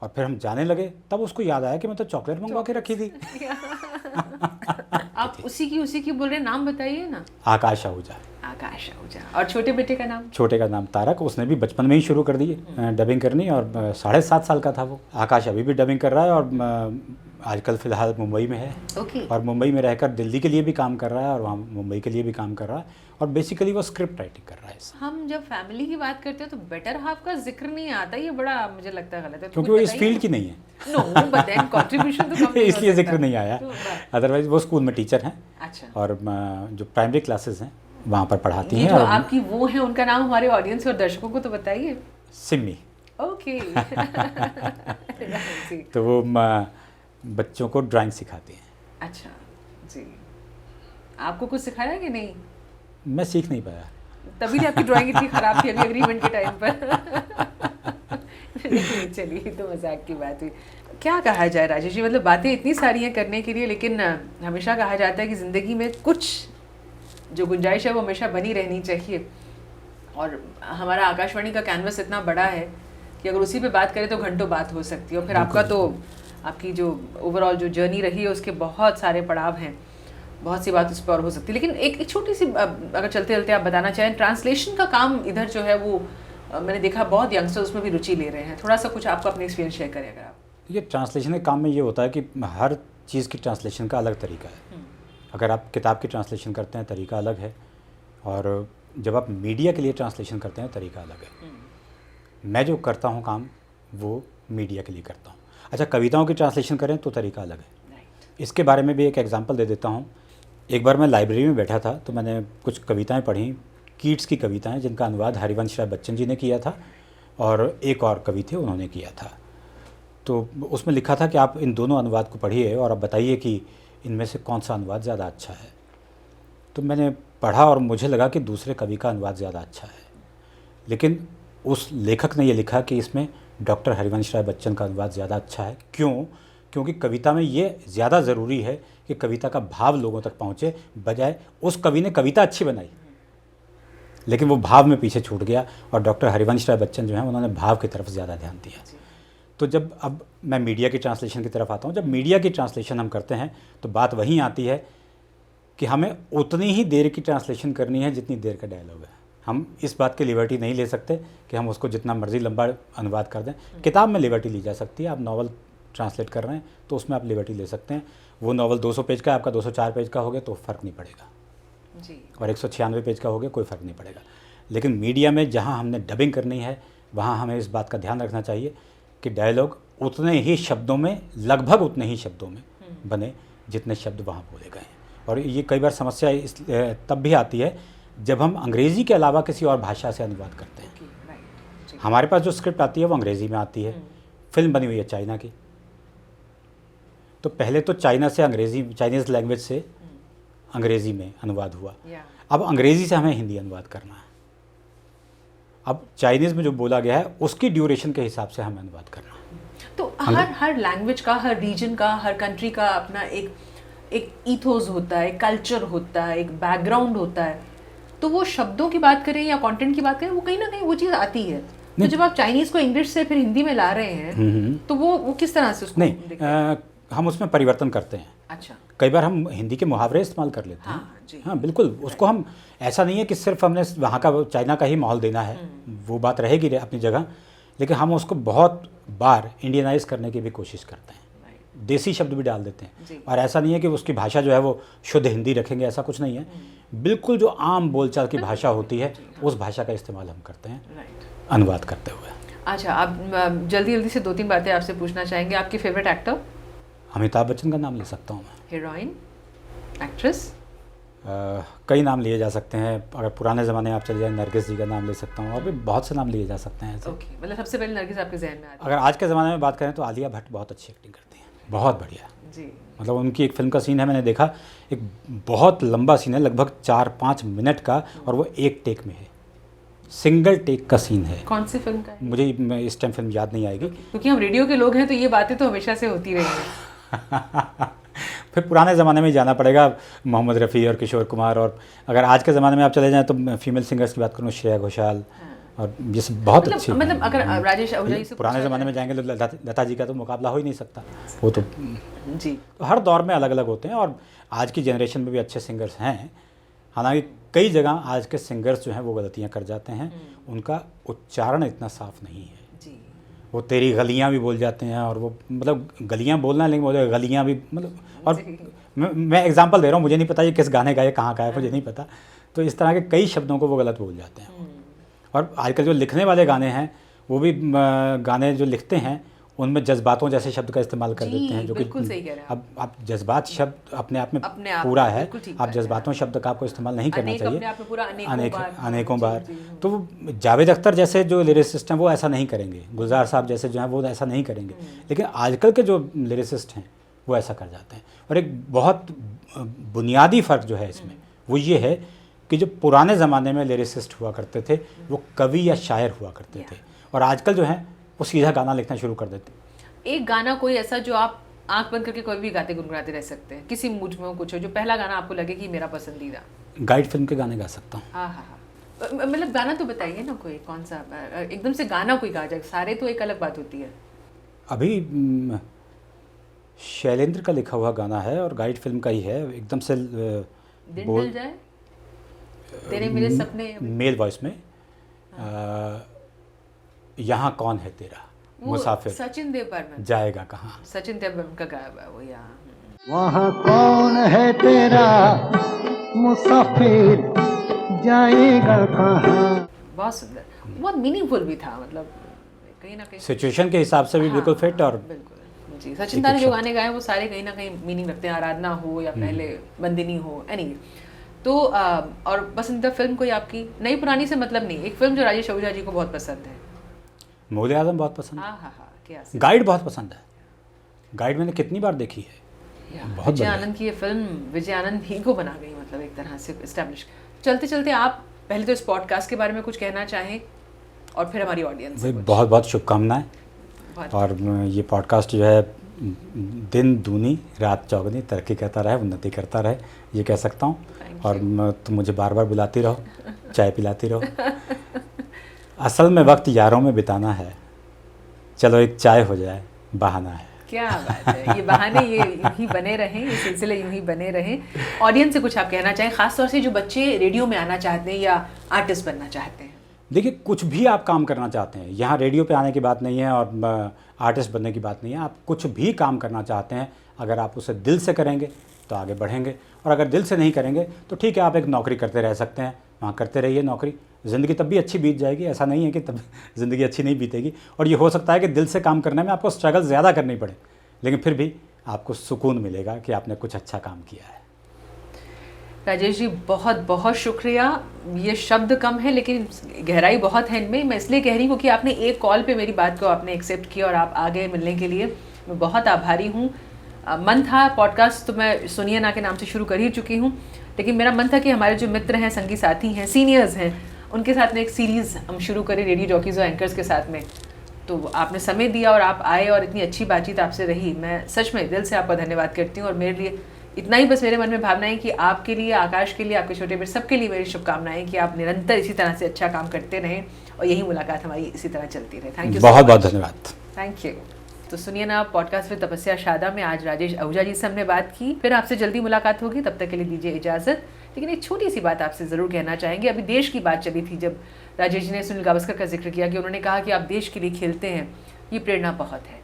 और फिर हम जाने लगे, तब उसको याद आया कि मैं तो चॉकलेट मंगवा के रखी थी। आप उसी की बोल रहे हैं, नाम बताइए ना। आकाश आहूजा। आकाश आहूजा। और छोटे बेटे का नाम? छोटे का नाम तारक। उसने भी बचपन में ही शुरू कर दी डबिंग करनी, और 7.5 साल का था वो। आकाश अभी भी डबिंग कर रहा है, और आजकल फ़िलहाल मुंबई में है। और मुंबई में रहकर दिल्ली के लिए भी काम कर रहा है, और वहाँ मुंबई के लिए भी काम कर रहा है, और बेसिकली वो स्क्रिप्ट राइटिंग कर रहा है। हम जब फैमिली की बात करते हैं तो बेटर हाफ का जिक्र नहीं आता, ये बड़ा मुझे लगता है गलत है, क्योंकि वो इस फील्ड की नहीं है। नो, बट देन कंट्रीब्यूशन तो कम इसलिए जिक्र नहीं आया। अदरवाइज वो स्कूल में टीचर हैं। अच्छा। और जो प्राइमरी क्लासेस हैं वहाँ पर पढ़ाती हैं। जो आपकी वो है, उनका नाम हमारे ऑडियंस और दर्शकों को तो बताइए। सिमी। ओके। तो वो बच्चों को ड्राइंग सिखाती हैं। अच्छा जी। आपको कुछ सिखाया कि नहीं? मैं सीख नहीं पाया, तभी तो आपकी ड्राइंग इतनी खराब थी अभी एग्रीमेंट के टाइम पर। चलिए, तो मजाक की बात हुई। क्या कहा जाए राजेश जी, मतलब बातें इतनी सारी हैं करने के लिए, लेकिन हमेशा कहा जाता है कि ज़िंदगी में कुछ जो गुंजाइश है वो हमेशा बनी रहनी चाहिए। और हमारा आकाशवाणी का कैनवस इतना बड़ा है कि अगर उसी पे बात करें तो घंटों बात हो सकती है। और फिर आपका तो आपकी जो ओवरऑल जो जर्नी रही है उसके बहुत सारे पड़ाव हैं, बहुत सी बात उस पर और हो सकती है। लेकिन एक छोटी सी अगर चलते चलते आप बताना चाहें, ट्रांसलेशन का काम इधर जो है वो मैंने देखा बहुत यंगस्टर्स उसमें भी रुचि ले रहे हैं। थोड़ा सा कुछ आपका अपने एक्सपीरियंस शेयर करें अगर आप। ये ट्रांसलेशन के काम में ये होता है कि हर चीज़ की ट्रांसलेशन का अलग तरीका है। अगर आप किताब की ट्रांसलेशन करते हैं तरीका अलग है, और जब आप मीडिया के लिए ट्रांसलेशन करते हैं तरीका अलग है। मैं जो करता हूँ काम वो मीडिया के लिए करता हूँ। अच्छा, कविताओं की ट्रांसलेशन करें तो तरीका अलग है। इसके बारे में भी एक एग्जांपल दे देता हूँ। एक बार मैं लाइब्रेरी में बैठा था तो मैंने कुछ कविताएं पढ़ी, कीट्स की कविताएं, जिनका अनुवाद हरिवंश राय बच्चन जी ने किया था, और एक और कवि थे उन्होंने किया था। तो उसमें लिखा था कि आप इन दोनों अनुवाद को पढ़िए और आप बताइए कि इनमें से कौन सा अनुवाद ज़्यादा अच्छा है। तो मैंने पढ़ा और मुझे लगा कि दूसरे कवि का अनुवाद ज़्यादा अच्छा है, लेकिन उस लेखक ने ये लिखा कि इसमें डॉक्टर हरिवंश राय बच्चन का अनुवाद ज़्यादा अच्छा है। क्यों? क्योंकि कविता में ये ज़्यादा ज़रूरी है कि कविता का भाव लोगों तक पहुँचे, बजाय उस कवि ने कविता अच्छी बनाई लेकिन वो भाव में पीछे छूट गया, और डॉक्टर हरिवंश राय बच्चन जो हैं उन्होंने भाव की तरफ ज़्यादा ध्यान दिया। तो जब अब मैं मीडिया की ट्रांसलेशन की तरफ आता हूँ, जब मीडिया की ट्रांसलेशन हम करते हैं तो बात वहीं आती है कि हमें उतनी ही देर की ट्रांसलेशन करनी है जितनी देर का डायलॉग है। हम इस बात की लिबर्टी नहीं ले सकते कि हम उसको जितना मर्जी लंबा अनुवाद कर दें। किताब में लिबर्टी ली जा सकती है, आप नॉवल ट्रांसलेट कर रहे हैं तो उसमें आप लिबर्टी ले सकते हैं। वो नॉवल 200 पेज का है, आपका 204 पेज का हो गया तो फ़र्क नहीं पड़ेगा जी। और 196 पेज का हो गया कोई फ़र्क नहीं पड़ेगा। लेकिन मीडिया में जहाँ हमने डबिंग करनी है वहाँ हमें इस बात का ध्यान रखना चाहिए कि डायलॉग उतने ही शब्दों में, लगभग उतने ही शब्दों में बने जितने शब्द वहाँ बोले गए हैं। और ये कई बार समस्या इस तब भी आती है जब हम अंग्रेज़ी के अलावा किसी और भाषा से अनुवाद करते हैं। हमारे पास जो स्क्रिप्ट आती है वो अंग्रेज़ी में आती है, फिल्म बनी हुई है चाइना की, तो पहले तो चाइना से अंग्रेज़ी, चाइनीज़ लैंग्वेज से अंग्रेज़ी में अनुवाद हुआ। अब अंग्रेज़ी से हमें हिंदी अनुवाद करना है। अब चाइनीज़ में जो बोला गया है उसकी ड्यूरेशन के हिसाब से हमें अनुवाद करना है। तो हर लैंग्वेज का, हर रीजन का, हर कंट्री का अपना एक ईथोस होता है, कल्चर होता है, एक बैकग्राउंड होता है। तो वो शब्दों की बात करें या कंटेंट की बात करें, वो कहीं ना कहीं वो चीज़ आती है। तो जब आप चाइनीज़ को इंग्लिश से फिर हिंदी में ला रहे हैं तो वो किस तरह से उसको नहीं, हम उसमें परिवर्तन करते हैं। अच्छा, कई बार हम हिंदी के मुहावरे इस्तेमाल कर लेते हैं। हाँ जी, हाँ बिल्कुल, उसको हम, ऐसा नहीं है कि सिर्फ हमने वहाँ का चाइना का ही माहौल देना है, वो बात रहेगी अपनी जगह, लेकिन हम उसको बहुत बार इंडियनाइज करने की भी कोशिश करते हैं, देसी शब्द भी डाल देते हैं। और ऐसा नहीं है कि उसकी भाषा जो है वो शुद्ध हिंदी रखेंगे, ऐसा कुछ नहीं है। बिल्कुल जो आम बोलचाल की भाषा होती है उस भाषा का इस्तेमाल हम करते हैं अनुवाद करते हुए। अच्छा, आप जल्दी से 2-3 बातें आपसे पूछना चाहेंगे। आपकी फेवरेट एक्टर? अमिताभ बच्चन का नाम ले सकता हूँ मैं। Heroine, actress? कई नाम लिए जा सकते हैं। अगर पुराने ज़माने में आप चले जाएं, नरगिस जी का नाम ले सकता हूँ, और भी बहुत से नाम लिए जा सकते हैं ऐसे। ओके, मतलब सबसे पहले नरगिस आपके जहन में आती है? अगर आज के ज़माने में बात करें तो आलिया भट्ट बहुत अच्छी एक्टिंग करती हैं, बहुत बढ़िया जी। मतलब उनकी एक फ़िल्म का सीन है, मैंने देखा, एक बहुत लंबा सीन है, लगभग 4-5 मिनट का, और वो एक टेक में है, सिंगल टेक का सीन है। कौन सी फिल्म का है? मुझे इस टाइम फिल्म याद नहीं आएगी, क्योंकि हम रेडियो के लोग हैं तो ये बातें तो हमेशा से होती रही हैं। फिर पुराने ज़माने में जाना पड़ेगा, मोहम्मद रफ़ी और किशोर कुमार। और अगर आज के ज़माने में आप चले जाएं तो फीमेल सिंगर्स की बात करूँ, श्रेया घोषाल, और ये सब बहुत अच्छी। मतलब अगर राजेश आहूजा जी से पुराने ज़माने में जाएंगे तो लता जी का तो मुकाबला हो ही नहीं सकता, वो तो जी। तो हर दौर में अलग अलग होते हैं, और आज की जनरेशन में भी अच्छे सिंगर्स हैं। हालांकि कई जगह आज के सिंगर्स जो हैं वो गलतियां कर जाते हैं, उनका उच्चारण इतना साफ नहीं है जी। वो तेरी गलियां भी बोल जाते हैं, और वो मतलब गलियां बोलना है लेकिन बोले गलियां भी, मतलब। और मैं एग्जांपल दे रहा हूँ, मुझे नहीं पता ये किस गाने का है, कहाँ का है, मुझे नहीं पता। तो इस तरह के कई शब्दों को वो गलत बोल जाते हैं। और आजकल जो लिखने वाले गाने हैं वो भी गाने जो लिखते हैं उनमें जज्बातों जैसे शब्द का इस्तेमाल कर देते हैं, जो कि बिल्कुल सही कह रहे हैं अब आप जज्बात शब्द अपने आप में आप पूरा है, बिल्कुल ठीक आप बात है। जज्बातों शब्द का आपको इस्तेमाल नहीं करना चाहिए, अपने आप में पूरा अनेकों बार। तो वो जावेद अख्तर जैसे जो लिरिसिस्ट हैं वो ऐसा नहीं करेंगे, गुलजार साहब जैसे जो हैं वो ऐसा नहीं करेंगे, लेकिन आजकल के जो लिरिसिस्ट हैं वो ऐसा कर जाते हैं। और एक बहुत बुनियादी फ़र्क जो है इसमें वो ये है कि जो पुराने ज़माने में लिरिसिस्ट हुआ करते थे वो कवि या शायर हुआ करते थे, और आजकल जो हैं वो सीधा गाना लिखना शुरू कर देते हैं। एक गाना कोई ऐसा जो आप आंख बंद करके कोई भी गाते गुनगुनाते रह सकते हैं, किसी मूड में कुछ हो, जो पहला गाना आपको लगे कि मेरा पसंदीदा? गाइड फिल्म के गाने गा सकता हूँ। हाँ हाँ हाँ, मतलब गाना तो बताइए ना, कोई कौन सा एकदम से गाना कोई गा जाए, सारे तो एक अलग बात होती है। अभी शैलेंद्र का लिखा हुआ गाना है और गाइड फिल्म का ही है, एकदम से दिन ढल जाए, तेरे मेरे सपने, मेल वॉइस में, यहाँ कौन है तेरा मुसाफिर, सचिन देव बर्मन, जाएगा कहाँ, सचिन देव बर्मन का गाया हुआ है वो। यहाँ वहाँ कौन है तेरा मुसाफिर, जाएगा कहाँ। बहुत सुंदर, बहुत मीनिंगफुल भी था, मतलब कहीं ना कहीं सिचुएशन के हिसाब से भी बिल्कुल फिट। और बिल्कुल जी, सचिन दा ने जो गाने गाए वो सारे कहीं ना कहीं मीनिंग रखते हैं, आराधना हो या पहले बंदिनी हो, एनी। तो और पसंदीदा फिल्म कोई आपकी? नई पुरानी से मतलब नहीं, एक फिल्म जो राजेश आहूजा जी को बहुत पसंद है। मुग़ल आज़म बहुत पसंद है। हाँ हाँ हाँ, क्या गाइड बहुत पसंद है, गाइड मैंने कितनी बार देखी है, बहुत विजय आनंद की ये फिल्म विजय आनंद ही को बना गई, मतलब एक तरह से इस्टेब्लिश। चलते चलते आप पहले तो इस पॉडकास्ट के बारे में कुछ कहना चाहें और फिर हमारी ऑडियंस से कुछ। बहुत बहुत शुभकामनाएं। और ये पॉडकास्ट जो है दिन दूनी रात चौगुनी तरक्की करता रहे, उन्नति करता रहे, ये कह सकता हूँ। और तुम मुझे बार बार बुलाती रहो, चाय पिलाती रहो। असल में वक्त यारों में बिताना है, चलो एक चाय हो जाए, बहाना है। क्या बात है, ये बहाने ये यूं ही बने रहें, ये सिलसिले यूं ही बने रहें। ऑडियंस से कुछ आप कहना चाहें, खासतौर से जो बच्चे रेडियो में आना चाहते हैं या आर्टिस्ट बनना चाहते हैं? देखिए, कुछ भी आप काम करना चाहते हैं, यहाँ रेडियो पे आने की बात नहीं है और आर्टिस्ट बनने की बात नहीं है। आप कुछ भी काम करना चाहते हैं, अगर आप उसे दिल से करेंगे तो आगे बढ़ेंगे, और अगर दिल से नहीं करेंगे तो ठीक है, आप एक नौकरी करते रह सकते हैं, वहाँ करते रहिए नौकरी। ज़िंदगी तब भी अच्छी बीत जाएगी, ऐसा नहीं है कि तब ज़िंदगी अच्छी नहीं बीतेगी। और ये हो सकता है कि दिल से काम करने में आपको स्ट्रगल ज़्यादा करनी पड़े, लेकिन फिर भी आपको सुकून मिलेगा कि आपने कुछ अच्छा काम किया है। राजेश जी, बहुत बहुत शुक्रिया। ये शब्द कम है लेकिन गहराई बहुत है इनमें। मैं इसलिए कह रही हूँ कि आपने एक कॉल पे मेरी बात को आपने एक्सेप्ट किया और आप आ गए मिलने के लिए। मैं बहुत आभारी हूँ। मन था, पॉडकास्ट तो मैं सुनिए ना के नाम से शुरू कर ही चुकी हूँ, लेकिन मेरा मन था कि हमारे जो मित्र हैं, संगी साथी हैं, सीनियर्स हैं, उनके साथ में एक सीरीज़ हम शुरू करें रेडियो जॉकीज़ और एंकर्स के साथ में। तो आपने समय दिया और आप आए और इतनी अच्छी बातचीत आपसे रही। मैं सच में दिल से आपका धन्यवाद करती हूँ। और मेरे लिए इतना ही बस मेरे मन में भावना है कि आपके लिए, आकाश के लिए, आपके छोटे बेटे, सबके लिए मेरी शुभकामनाएं कि आप निरंतर इसी तरह से अच्छा काम करते रहें और यही मुलाकात हमारी इसी तरह चलती रहे। थैंक यू, बहुत बहुत धन्यवाद। Thank you. तो सुनिए ना, पॉडकास्ट विद तपस्या शादा में आज राजेश आहूजा जी से हमने बात की। फिर आपसे जल्दी मुलाकात होगी, तब तक के लिए दीजिए इजाज़त। लेकिन एक छोटी सी बात आपसे ज़रूर कहना चाहेंगे। अभी देश की बात चली थी, जब राजेश जी ने सुनील गावस्कर का जिक्र किया कि उन्होंने कहा कि आप देश के लिए खेलते हैं, ये प्रेरणा बहुत है।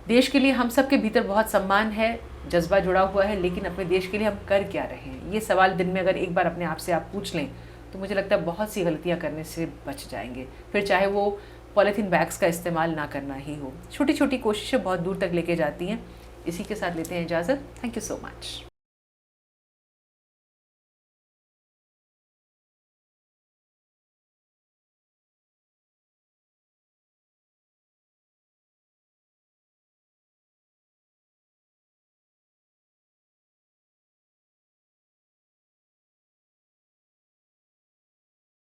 देश के लिए हम सब के भीतर बहुत सम्मान है, जज्बा जुड़ा हुआ है, लेकिन अपने देश के लिए हम कर क्या रहे हैं, ये सवाल दिन में अगर एक बार अपने आप से आप पूछ लें तो मुझे लगता है बहुत सी गलतियां करने से बच जाएंगे। फिर चाहे वो पॉलीथीन बैग्स का इस्तेमाल ना करना ही हो, छोटी छोटी कोशिशें बहुत दूर तक लेके जाती हैं। इसी के साथ लेते हैं इजाज़त। Thank you so much.